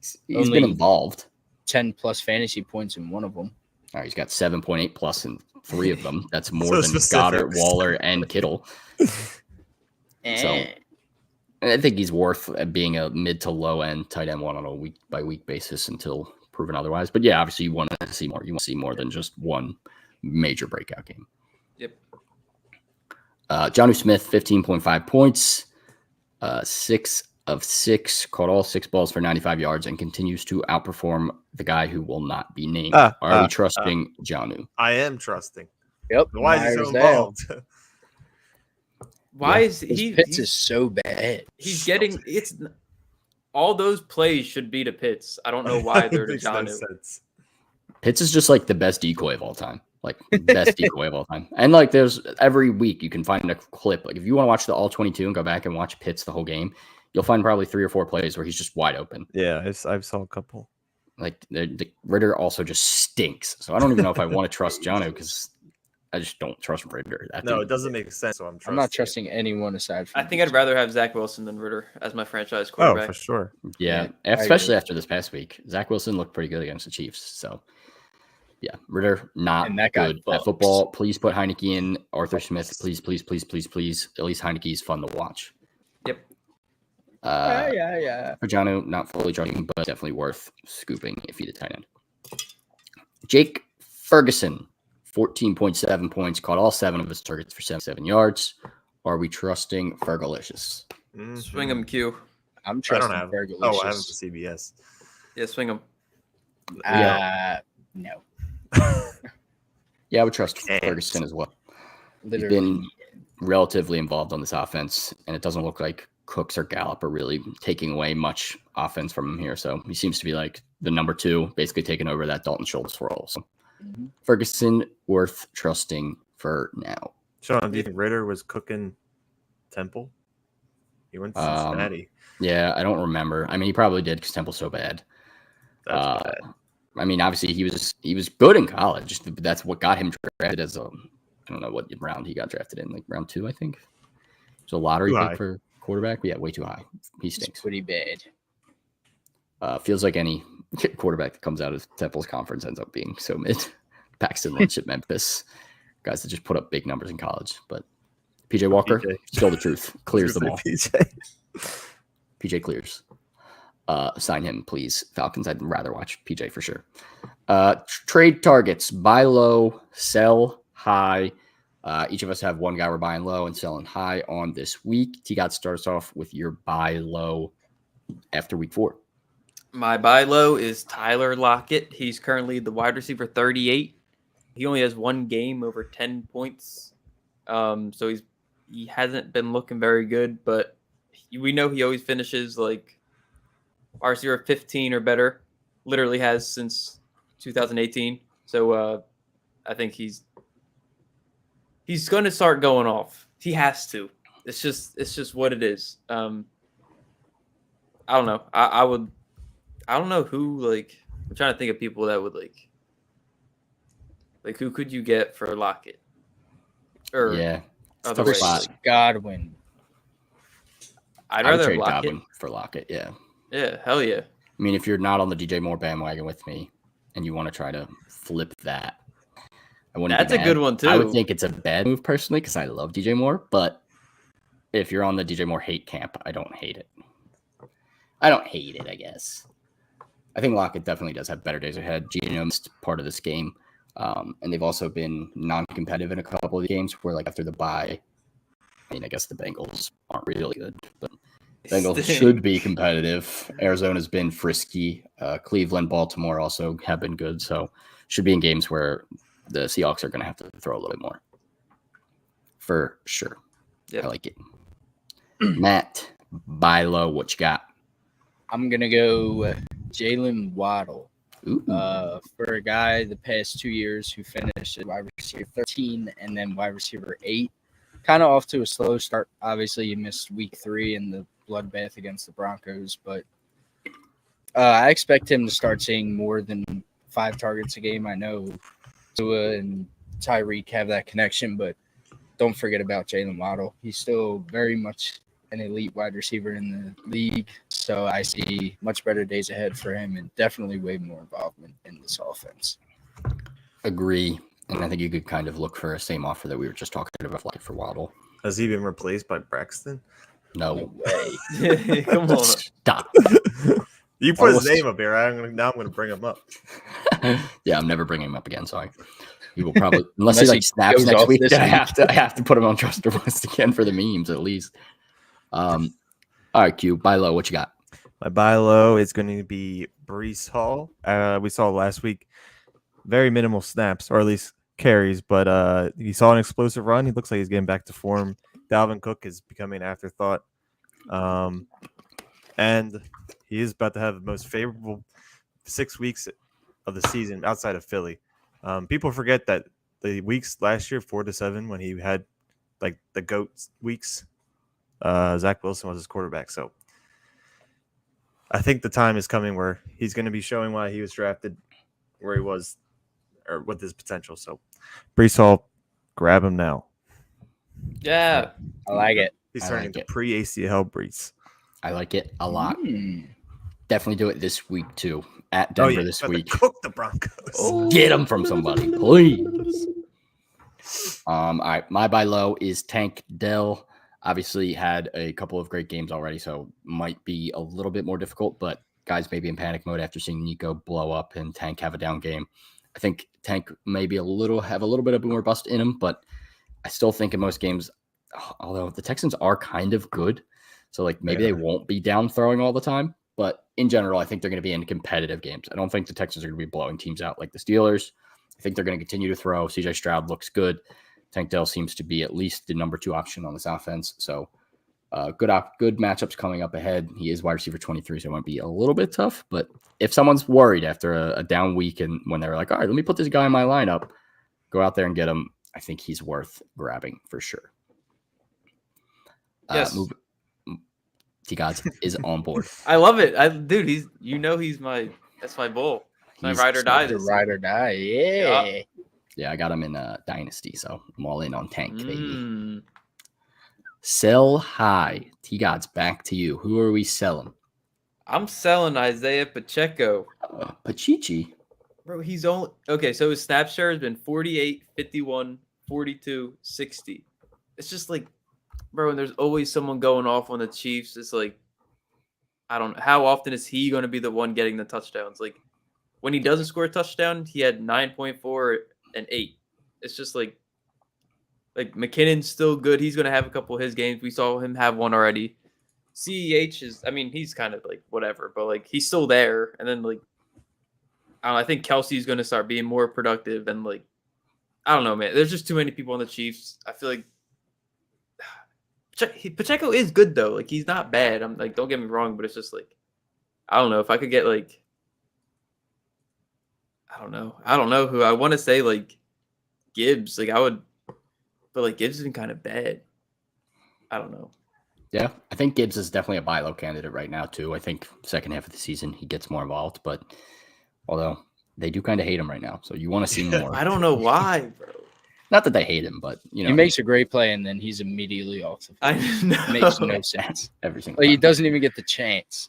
S2: He's
S5: Only
S2: been involved.
S5: 10+ fantasy points in one of them.
S2: All right, he's got 7.8 plus in 3 of them. That's more than
S3: specific.
S2: Goddard, Waller, and Kittle. So I think he's worth being a mid to low end tight end 1 on a week by week basis until proven otherwise. But yeah, obviously you want to see more. You want to see more than just one major breakout game.
S4: Yep.
S2: Jonnu Smith, 15.5 points, 6 of 6, caught all 6 balls for 95 yards, and continues to outperform the guy who will not be named. Are we trusting Jonnu?
S3: I am trusting.
S5: Yep.
S3: Why is he so involved?
S4: Why is he?
S5: Pitts is so bad.
S4: He's getting it's. All those plays should be to Pitts. I don't know why they're to
S3: Makes no
S4: Jonnu.
S3: sense.
S2: Pitts is just like the best decoy of all time. Like best decoy of all time. And like there's every week you can find a clip. Like if you want to watch the all 22 and go back and watch Pitts the whole game, you'll find probably 3 or 4 plays where he's just wide open.
S6: Yeah, I've saw a couple.
S2: Like the Ritter also just stinks. So I don't even know if I want to trust Jonnu because I just don't trust Ritter.
S3: No, it doesn't make sense. So
S5: I'm not trusting anyone aside from.
S4: I think I'd rather have Zach Wilson than Ritter as my franchise
S6: Oh,
S4: quarterback.
S6: for sure.
S2: Yeah,
S5: Yeah,
S2: especially after this past week. Zach Wilson looked pretty good against the Chiefs. So yeah, Ritter not
S5: And that guy
S2: good at
S5: bucks.
S2: football. Please put Heineke in. Arthur Smith, please, please, please, please, please. At least Heineke's fun to watch.
S4: Yep.
S5: Yeah.
S2: For Jonnu, not fully charging, but definitely worth scooping if he's a tight end. Jake Ferguson, 14.7 points, caught all 7 of his targets for 77 yards. Are we trusting Fergalicious?
S3: Mhm.
S4: Swing him, Q.
S5: I'm
S3: I
S5: trusting
S3: don't have.
S5: Fergalicious.
S3: Oh, I have the CBS.
S4: Yeah, swing him.
S5: No.
S2: Yeah, I would trust
S3: Can't.
S2: Ferguson as well.
S5: Literally.
S2: He's been relatively involved on this offense, and it doesn't look like Cooks or Gallup are really taking away much offense from him here. So he seems to be like the number 2, basically taking over that Dalton Schultz role. So
S5: Mhm.
S2: Ferguson worth trusting for now.
S3: Sean, do you think Ritter was cooking Temple? He went to Cincinnati.
S2: Yeah, I don't remember. I mean, he probably did because Temple's so bad.
S3: That's bad.
S2: I mean, obviously he was good in college. That's what got him drafted as I don't know what round he got drafted in, like round 2, I think. It's a lottery
S3: Too
S2: pick
S3: high.
S2: for quarterback. But yeah, way too high. He
S5: It's
S2: stinks.
S5: pretty bad.
S2: Feels like any quarterback that comes out of Temple's conference ends up being so mid. Paxton Lynch at Memphis, guys that just put up big numbers in college. But PJ Walker,
S3: PJ.
S2: still the truth, clears them all.
S3: PJ.
S2: PJ clears. Sign him, please. Falcons, I'd rather watch PJ for sure. Trade targets, buy low, sell high. Each of us have one guy we're buying low and selling high on this week. T-God starts off with your buy low after week 4.
S4: My buy low is Tyler Lockett. He's currently the wide receiver 38. He only has 1 game over 10 points. So he hasn't been looking very good, but we know he always finishes like RC 15 or better. Literally has since 2018. So I think he's going to start going off. He has to. It's just what it is. I don't know. I don't know who, like, I'm trying to think of people that would like who could you get for Lockett? Or
S2: Yeah, it's a
S4: other
S2: tough
S4: ways,
S2: spot.
S4: like,
S5: Godwin.
S4: I'd
S2: I would
S4: rather
S2: trade
S4: have Lockett.
S2: Godwin for Lockett. Yeah,
S4: Yeah, hell yeah.
S2: I mean, if you're not on the DJ Moore bandwagon with me and you want to try to flip that, I wouldn't.
S4: That's
S2: be
S4: a
S2: mad.
S4: good one too.
S2: I would think it's a bad move personally because I love DJ Moore, but if you're on the DJ Moore hate camp, I don't hate it. I guess. I think Lockett definitely does have better days ahead. Geno missed part of this game, and they've also been non-competitive in a couple of games where, like, after the bye, I mean, I guess the Bengals aren't really good, but Bengals should be competitive. Arizona's been frisky. Cleveland, Baltimore also have been good, so should be in games where the Seahawks are going to have to throw a little bit more. For sure.
S4: Yep.
S2: I like it. Matt, buy low, what you got?
S5: I'm gonna go Jalen Waddle.
S2: Ooh.
S5: For a guy the past 2 years who finished at wide receiver 13 and then wide receiver 8, kind of off to a slow start. Obviously, you missed week 3 in the bloodbath against the Broncos, but I expect him to start seeing more than 5 targets a game. I know Tua and Tyreek have that connection, but don't forget about Jalen Waddle. He's still very much an elite wide receiver in the league, so I see much better days ahead for him and definitely way more involvement in this offense.
S2: Agree, and I think you could kind of look for a same offer that we were just talking about, like for Waddle.
S3: Has he been replaced by Braxton?
S2: No
S5: way.
S4: Come on.
S2: Stop.
S3: You put his name up here. Now I'm going to bring him up.
S2: Yeah, I'm never bringing him up again. Sorry. He will probably, unless he like snaps
S5: goes
S2: next
S5: off
S2: week,
S5: this
S2: then I
S5: week.
S2: have to put him on trust list again for the memes at least. All right, Q. Buy low. What you got?
S3: My buy low is going to be Breece Hall. We saw last week very minimal snaps, or at least carries, but he saw an explosive run. He looks like he's getting back to form. Dalvin Cook is becoming an afterthought. And he is about to have the most favorable 6 weeks of the season outside of Philly. People forget that the weeks last year, 4 to 7, when he had like the GOAT weeks, Zach Wilson was his quarterback. So I think the time is coming where he's going to be showing why he was drafted where he was, or with his potential. So Breece Hall, grab him now.
S4: Yeah.
S5: I like it.
S3: He's turning into pre-ACL Breece.
S2: I like it a lot. Definitely do it this week too. At Denver this week.
S3: Cook the Broncos.
S2: Get them from somebody, please. All right, my buy low is Tank Dell. Obviously had a couple of great games already, so might be a little bit more difficult, but guys may be in panic mode after seeing Nico blow up and Tank have a down game. I think Tank maybe have a little bit of more bust in him, but I still think in most games, although the Texans are kind of good, so like maybe they won't be down throwing all the time, but in general, I think they're going to be in competitive games. I don't think the Texans are going to be blowing teams out like the Steelers. I think they're going to continue to throw. CJ Stroud looks good. Tank Dell seems to be at least the number 2 option on this offense. So good matchups coming up ahead. He is wide receiver 23, so it might be a little bit tough. But if someone's worried after a down week and when they're like, all right, let me put this guy in my lineup, go out there and get him. I think he's worth grabbing for sure.
S4: Yes.
S2: T-Gods is on board.
S4: I love it. Dude, that's my bull. My ride or die.
S5: The ride or die. Yeah.
S2: Yeah, I got him in Dynasty, so I'm all in on Tank, baby. Sell high. T-Gods, back to you. Who are we selling?
S4: I'm selling Isaiah Pacheco.
S2: Pachichi?
S4: Bro, he's only... Okay, so his snap share has been 48, 51, 42, 60. It's just like, bro, and there's always someone going off on the Chiefs. It's like, I don't know. How often is he going to be the one getting the touchdowns? Like, when he doesn't score a touchdown, he had 9.4 and 8. It's just like McKinnon's still good. He's going to have a couple of his games. We saw him have one already. CEH is, I mean, he's kind of like whatever, but like he's still there. And then like, I think Kelsey's going to start being more productive. And like, I don't know, man. There's just too many people on the Chiefs. I feel like Pacheco is good though. Like he's not bad. I'm like, don't get me wrong, but it's just like, I don't know if I could get like, I don't know who I want to say like Gibbs. Like I would, but like Gibbs has been kind of bad. I don't know.
S2: Yeah, I think Gibbs is definitely a buy low candidate right now too. I think second half of the season he gets more involved, but although they do kind of hate him right now, so you want to see more.
S4: I don't know why, bro.
S2: Not that they hate him, but you know
S5: he makes a great play and then he's immediately off the field.
S4: I know.
S5: It makes no sense.
S2: Every single
S5: Like, he
S2: time.
S5: doesn't even get the chance.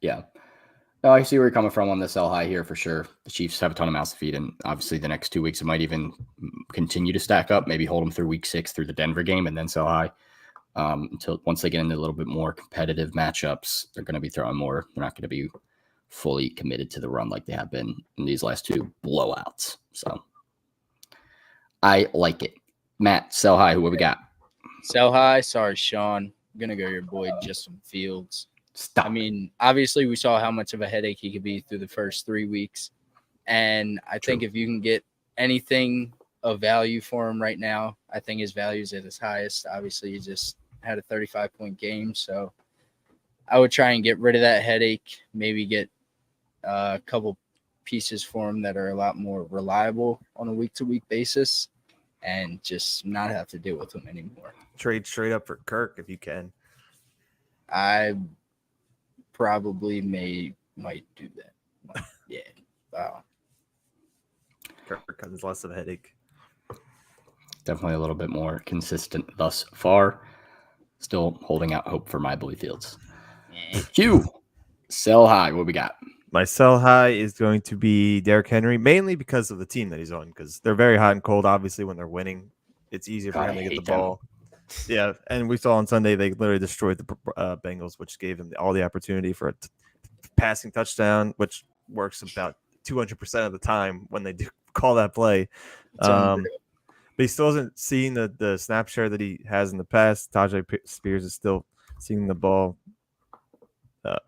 S2: Yeah. No, I see where you're coming from on the sell high here for sure. The Chiefs have a ton of mouths to feed, and obviously the next 2 weeks it might even continue to stack up. Maybe hold them through week 6 through the Denver game and then sell high. Until once they get into a little bit more competitive matchups, they're going to be throwing more. They're not going to be fully committed to the run like they have been in these last 2 blowouts. So I like it. Matt, sell high. Who have we got?
S5: Sell high. Sorry, Sean. I'm going to go your boy, Justin Fields.
S2: Stop.
S5: I mean, obviously we saw how much of a headache he could be through the first 3 weeks. And I think if you can get anything of value for him right now, I think his value is at his highest. Obviously, he just had a 35-point game. So I would try and get rid of that headache, maybe get a couple pieces for him that are a lot more reliable on a week-to-week basis and just not have to deal with him anymore.
S3: Trade straight up for Kirk if you can.
S5: I probably might do that. Yeah. Wow.
S3: Kirk Cousins less of a headache.
S2: Definitely a little bit more consistent thus far. Still holding out hope for my Blue Fields. Hugh, sell high. What we got?
S3: My sell high is going to be Derrick Henry, mainly because of the team that he's on, because they're very hot and cold. Obviously, when they're winning, it's easier for
S2: God,
S3: him
S2: I
S3: to get the
S2: hate them.
S3: ball. Yeah, and we saw on Sunday they literally destroyed the Bengals, which gave them all the opportunity for a passing touchdown, which works about 200% of the time when they do call that play.
S5: It's unreal.
S3: But he still hasn't seen the snap share that he has in the past. Tajay Spears is still seeing the ball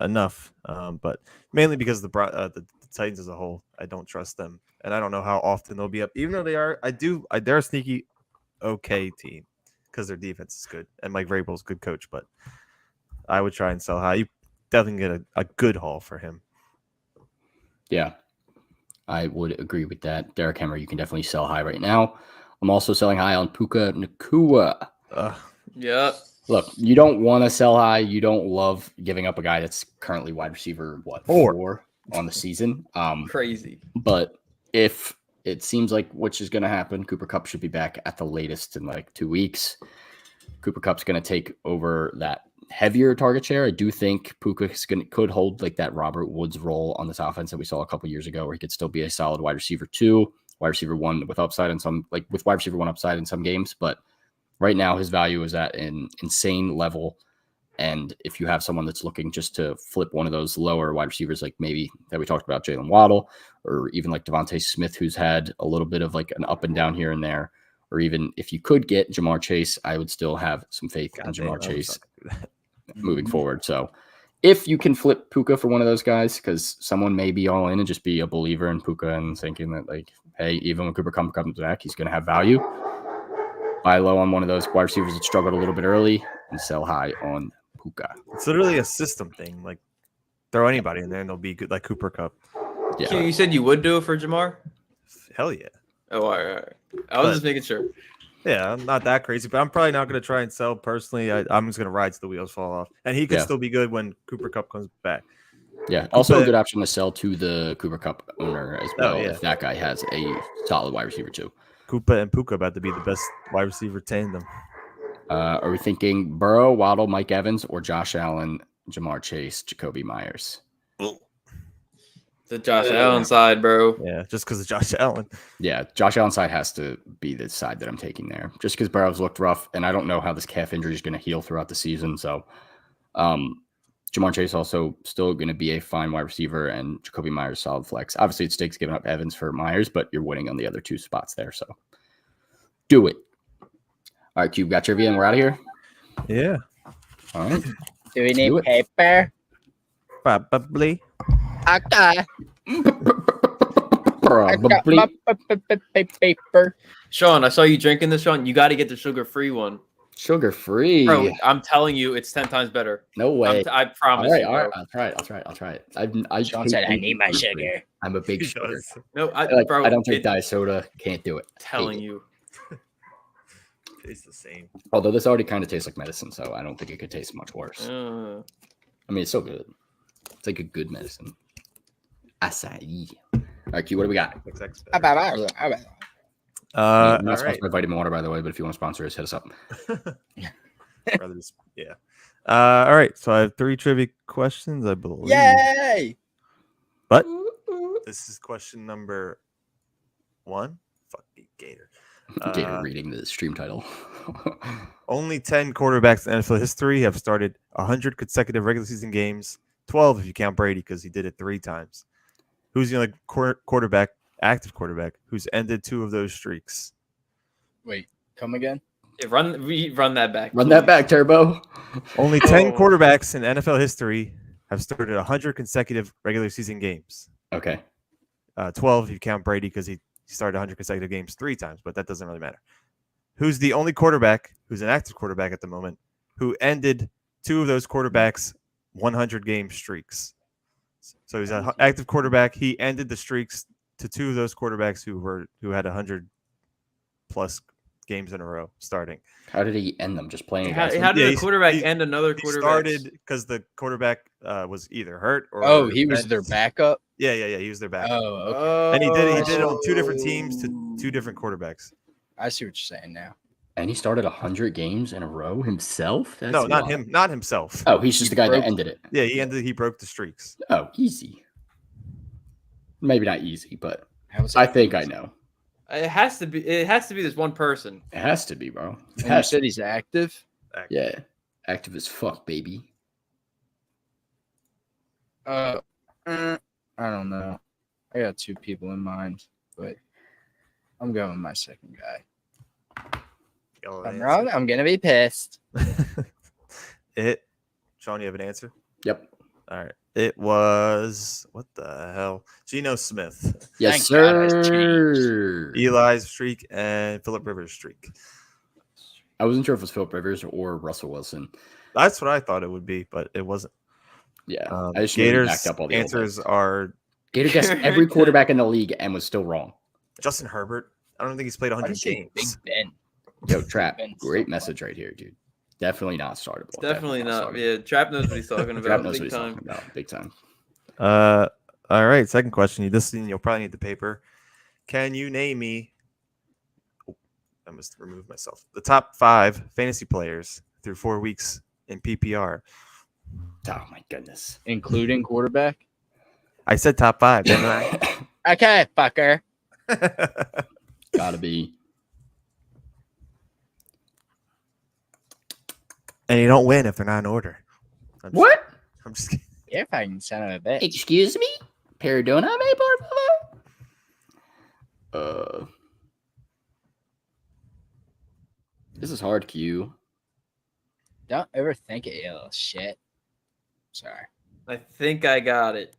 S3: enough, but mainly because the Titans as a whole, I don't trust them, and I don't know how often they'll be up. Even though they are, they're a sneaky okay team because their defense is good and Mike Vrabel's a good coach. But I would try and sell high. You definitely get a good haul for him.
S2: Yeah, I would agree with that. Derrick Henry, you can definitely sell high right now. I'm also selling high on Puka Nacua.
S4: Yep.
S2: Look, you don't want to sell high. You don't love giving up a guy that's currently wide receiver, four on the season.
S4: Crazy.
S2: But if it seems like which is going to happen, Cooper Kupp should be back at the latest in like 2 weeks. Cooper Kupp's going to take over that heavier target share. I do think Puka could hold like that Robert Woods role on this offense that we saw a couple years ago, where he could still be a solid wide receiver 2, wide receiver 1 with upside in some, like with wide receiver 1 upside in some games. But right now his value is at an insane level. And if you have someone that's looking just to flip one of those lower wide receivers, like maybe that we talked about, Jalen Waddle, or even like Devontae Smith, who's had a little bit of like an up and down here and there, or even if you could get Jamar Chase, I would still have some faith in Jamar Chase moving forward. So if you can flip Puka for one of those guys, because someone may be all in and just be a believer in Puka and thinking that like, hey, even when Cooper comes back, he's going to have value. Buy low on one of those wide receivers that struggled a little bit early and sell high on Puka.
S3: It's literally a system thing. Like throw anybody in there and they'll be good, like Cooper Kupp.
S2: Yeah.
S4: You said you would do it for Jamar?
S3: Hell yeah.
S4: Oh, all right. I was just making sure.
S3: Yeah, I'm not that crazy, but I'm probably not going to try and sell personally. I'm just going to ride till the wheels fall off. And he could still be good when Cooper Kupp comes back.
S2: Yeah, also a good option to sell to the Cooper Kupp owner as well if that guy has a solid wide receiver too.
S3: Koopa and Puka about to be the best wide receiver tandem.
S2: Are we thinking Burrow, Waddle, Mike Evans, or Josh Allen, Jamar Chase, Jacoby Myers?
S4: The Josh Allen side, bro.
S3: Yeah, just because of Josh Allen.
S2: Yeah, Josh Allen side has to be the side that I'm taking there. Just because Burrow's looked rough, and I don't know how this calf injury is going to heal throughout the season. So Jamar Chase also still going to be a fine wide receiver, and Jacoby Myers solid flex. Obviously, it stinks giving up Evans for Myers, but you're winning on the other 2 spots there. So do it. All right, Cube, got trivia, and we're out of here.
S3: Yeah.
S2: All right.
S5: Do we need paper?
S3: Probably.
S5: Okay.
S2: Probably.
S5: Paper.
S4: Sean, I saw you drinking this, Sean. You got to get the sugar-free one.
S2: Sugar-free.
S4: Bro, I'm telling you, it's 10 times better.
S2: No way.
S4: I promise you, bro.
S2: I'll try it.
S5: Sean said, I need my sugar.
S2: I'm a big sugar.
S4: No,
S2: Bro, I don't drink diet soda. Can't do it.
S4: Telling you.
S3: Tastes the same.
S2: Although this already kind of tastes like medicine, so I don't think it could taste much worse.
S4: Uh,
S2: I mean, it's so good. It's like a good medicine. Acai. All right, Q, what do we got? Not
S3: All
S2: sponsored
S3: right.
S2: by Vitamin Water, by the way, but if you want to sponsor us, hit us up.
S3: Yeah. All right. So I have 3 trivia questions, I believe.
S5: Yay!
S3: But this is question number 1. Fuck you, Gator.
S2: Gator reading the stream title.
S3: Only 10 quarterbacks in NFL history have started 100 consecutive regular season games. 12 if you count Brady, because he did it 3 times. Who's the only active quarterback, who's ended 2 of those streaks?
S5: Wait, come again?
S4: run that back.
S2: Run that back, Turbo.
S3: Only 10 quarterbacks in NFL history have started 100 consecutive regular season games.
S2: Okay.
S3: 12 if you count Brady, because he started 100 consecutive games 3 times, but that doesn't really matter. Who's the only quarterback who's an active quarterback at the moment who ended 2 of those quarterbacks 100 game streaks? So he's an active quarterback. He ended the streaks to 2 of those quarterbacks who had 100 plus games in a row starting.
S2: How did he end them? Just playing
S4: How,
S2: against
S4: how
S2: them?
S4: did
S3: Yeah,
S4: a quarterback end another
S3: He
S4: quarterback?
S3: started because the quarterback was either hurt or
S5: Oh, he was their
S3: benched.
S5: backup.
S3: Yeah. He was their backup.
S5: Oh, okay.
S3: And he did
S5: I
S3: it on
S5: see.
S3: 2 different teams to 2 different quarterbacks.
S5: I see what you're saying now.
S2: And he started 100 games in a row himself? That's
S3: No, not
S2: wild.
S3: him, not himself.
S2: Oh, he's just
S5: He
S2: the guy that
S5: broke
S2: ended it.
S3: Yeah, he broke the streaks.
S2: Oh, easy. Maybe not easy, but
S5: How was
S2: I
S5: that
S2: think I
S5: easy?
S2: know.
S4: It has to be. It has to be this one person.
S2: It has to be, bro. It
S5: And you
S2: has to.
S5: said he's active.
S2: Yeah. Active as fuck, baby.
S5: I don't know. I got 2 people in mind, but I'm going with my second guy.
S3: Go
S5: If I'm
S3: answer.
S5: wrong, I'm gonna be pissed.
S3: Sean, you have an answer?
S2: Yep.
S3: All right. It was what the hell? Geno Smith,
S2: Yes,
S5: Thank God I
S2: sir.
S3: Eli's streak, and Phillip Rivers' streak.
S2: I wasn't sure if it was Philip Rivers or Russell Wilson.
S3: That's what I thought it would be, but it wasn't.
S2: Yeah. I just knew he
S3: Gators
S2: backed up all the old
S3: answers
S2: ones.
S3: are
S2: Gator guessed every quarterback in the league and was still wrong.
S3: Justin Herbert. I don't think he's played
S5: Why
S3: 100
S5: did you say Big
S3: games.
S5: Ben?
S2: Yo, Trap.
S5: Ben
S2: Great
S5: still
S2: message right here, dude. Definitely not startable.
S4: Definitely not.
S2: startable.
S4: Yeah, Trap knows what he's talking
S2: Trap
S4: about.
S2: knows what
S4: Big
S2: he's
S4: time.
S2: talking about. Big time.
S3: All right. Second question. You'll probably need the paper. Can you name me? Oh, I must remove myself. The top 5 fantasy players through 4 weeks in PPR.
S2: Oh my goodness.
S5: Including quarterback.
S3: I said top 5, didn't I?
S5: Okay, fucker.
S2: Gotta be.
S3: And you don't win if they're not in order. I'm just kidding.
S5: You're fucking son of a bitch.
S2: Excuse me? Perdóname, por favor? This is hard, Q.
S5: Don't ever think it, you little shit. Sorry.
S4: I think I got it.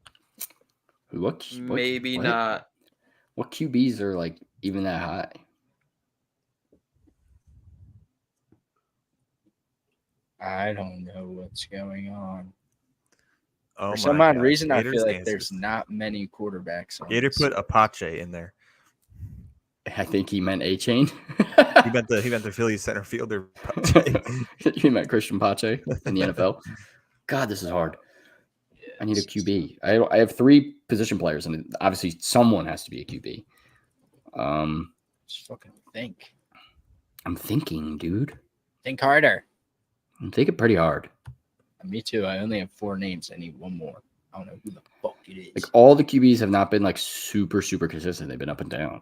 S4: Maybe
S2: what?
S4: not.
S2: What QBs are like even that high?
S5: I don't know what's going on.
S3: Oh
S5: For some
S3: my
S5: odd
S3: God.
S5: reason, I
S3: Gators
S5: feel like
S3: answers.
S5: there's not many quarterbacks on
S3: Gator
S5: this.
S3: put Apache in there.
S2: I think he meant A-Chain.
S3: He meant the Philly center fielder. Apache.
S2: You meant Christian Pache in the NFL. God, this is hard. I need a QB. I have 3 position players, and obviously someone has to be a QB.
S5: Just fucking think.
S2: I'm thinking, dude.
S5: Think harder.
S2: I'm thinking pretty hard.
S5: Me too. I only have 4 names. I need one more. I don't know who the fuck it is.
S2: Like all the QBs have not been like super consistent. They've been up and down.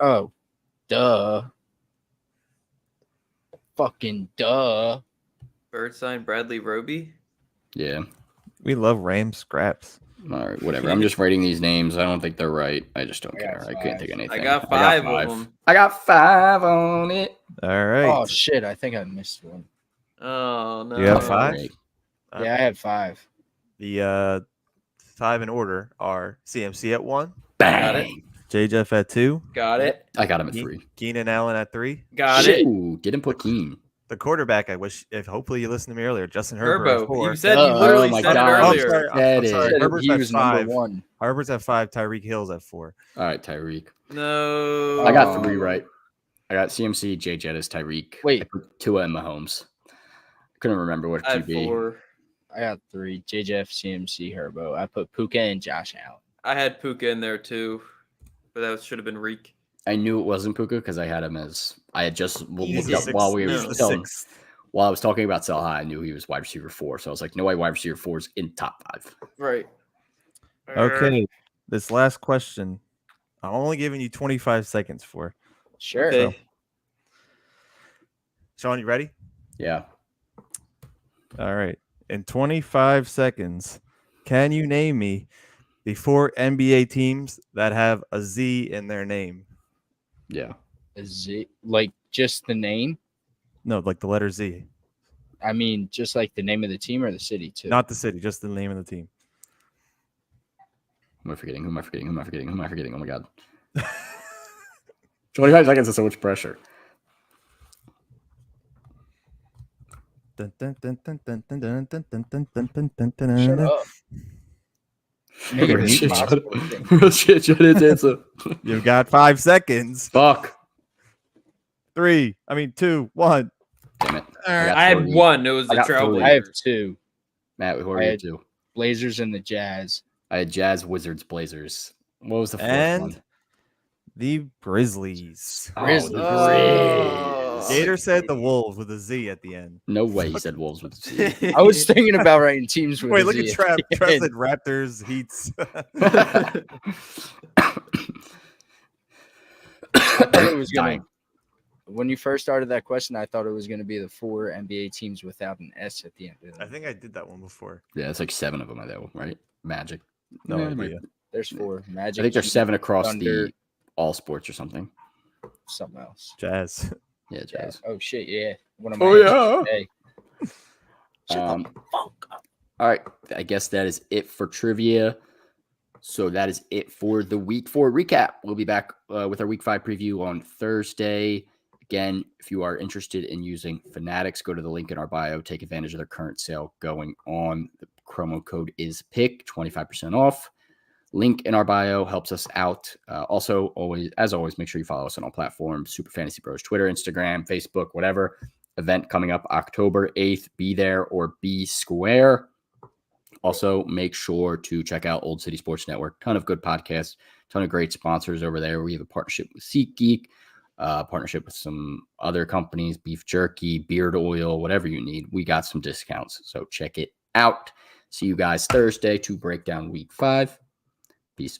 S5: Oh, duh. Fucking duh.
S4: Birdsign Bradley Roby.
S2: Yeah.
S3: We love Rams scraps.
S2: All right, whatever. I'm just writing these names. I don't think they're right. I just don't
S5: I got
S2: care. I couldn't
S5: 5.
S2: think of anything.
S4: I got 5 of them.
S2: I got 5 on it.
S3: All right.
S5: Oh shit! I think I missed one.
S4: Oh no.
S3: You have 5?
S5: Yeah, I had 5.
S3: The 5 in order are CMC at 1,
S2: Bang.
S3: J. Jeff at 2,
S4: Got it.
S2: I got him at 3.
S3: Keenan Allen at 3.
S4: Got it.
S2: Ooh, didn't put Keen.
S3: The quarterback, I wish, if hopefully you listened to me earlier, Justin Herbert at
S4: Turbo.
S3: 4.
S4: You said you
S5: Oh
S4: literally
S2: my
S4: said
S2: God.
S4: it
S3: Oh, I'm
S4: earlier.
S3: sorry.
S2: That
S3: I'm
S2: is-
S3: sorry.
S5: Said
S3: Herbert's
S5: he
S3: at
S5: was
S3: 5.
S5: number 1.
S3: Herbert's at 5. Tyreek Hill's at 4.
S2: All right, Tyreek.
S4: No.
S2: I got 3 right. I got CMC, Jay Jettis, Tyreek.
S5: Wait.
S2: I put Tua and Mahomes. Couldn't remember what
S4: I had
S2: QB.
S4: 4.
S5: I got 3. JJF, CMC, Herbo. I put Puka and Josh Allen.
S4: I had Puka in there too, but that should have been Reek.
S2: I knew it wasn't Puka because I had him as I had just
S3: He's
S2: looked
S3: the
S2: up
S3: sixth-
S2: while we
S3: he's
S2: were
S3: the
S2: telling,
S3: 6th.
S2: while I was talking about Sell High. I knew he was wide receiver 4, so I was like, no way, wide receiver 4 is in top 5.
S4: Right.
S3: Okay. This last question, I'm only giving you 25 seconds for.
S5: Sure.
S4: Okay.
S3: Sean, you ready?
S2: Yeah,
S3: All right. In 25 seconds, can you name me the 4 NBA teams that have a Z in their name?
S2: yeah.
S5: Is it like just the name?
S3: No, like the letter Z.
S5: I mean, just like the name of the team or the city too.
S3: Not the city, just the name of the team.
S2: Who am I forgetting? Who am I forgetting? Who am I forgetting? Who am I forgetting? Oh my god. 25 seconds is so much pressure.
S5: Shut
S3: Shut
S5: up. Make it
S2: Real shit,
S5: impossible to think.
S2: Real shit, shut his answer.
S3: You've got 5 seconds.
S2: Fuck.
S3: 2, 1.
S2: Damn it.
S4: I had
S2: 3.
S4: one. It was the
S2: I got 3.
S4: Trailblazers.
S5: I have 2.
S2: Matt, who are
S5: I
S2: you
S5: had-
S2: 2?
S5: Blazers and the Jazz.
S2: I had Jazz, Wizards, Blazers. What was the 4th
S3: And
S2: one?
S3: the Grizzlies.
S5: Grizzlies.
S2: Oh, the
S3: Gator
S2: Grizz.
S3: said the Wolves with a Z at the end.
S2: No way he said Wolves with a Z.
S5: I was thinking about writing teams with
S3: Wait,
S5: a
S3: look
S5: Z
S3: at Trav.
S5: the
S3: Trav
S5: end.
S3: said Raptors, Heats.
S5: I thought it was
S2: Dying.
S5: gonna. When you first started that question, I thought it was gonna be the 4 NBA teams without an S at the end.
S3: I think I did that one before.
S2: Yeah, it's like 7 of them, I know, right? Magic.
S3: No
S2: Yeah,
S3: idea.
S5: There's 4. Magic.
S2: I think there's 7 across
S5: Thunder.
S2: the all sports or something.
S5: Something else.
S3: Jazz.
S2: Yeah, Jazz.
S5: Oh shit! Yeah. One of
S2: Oh, yeah.
S5: Hey.
S2: Um, all right. I guess that is it for trivia. So that is it for the week 4 recap. We'll be back with our week 5 preview on Thursday. Again, if you are interested in using Fanatics, go to the link in our bio. Take advantage of their current sale going on. The promo code is PICK, 25% off. Link in our bio helps us out. Also, always, make sure you follow us on all platforms. Super Fantasy Bros, Twitter, Instagram, Facebook, whatever. Event coming up October 8th. Be there or be square. Also, make sure to check out Old City Sports Network. Ton of good podcasts, ton of great sponsors over there. We have a partnership with SeatGeek, partnership with some other companies, beef jerky, beard oil, whatever you need. We got some discounts, so check it out. See you guys Thursday to break down week 5. Peace.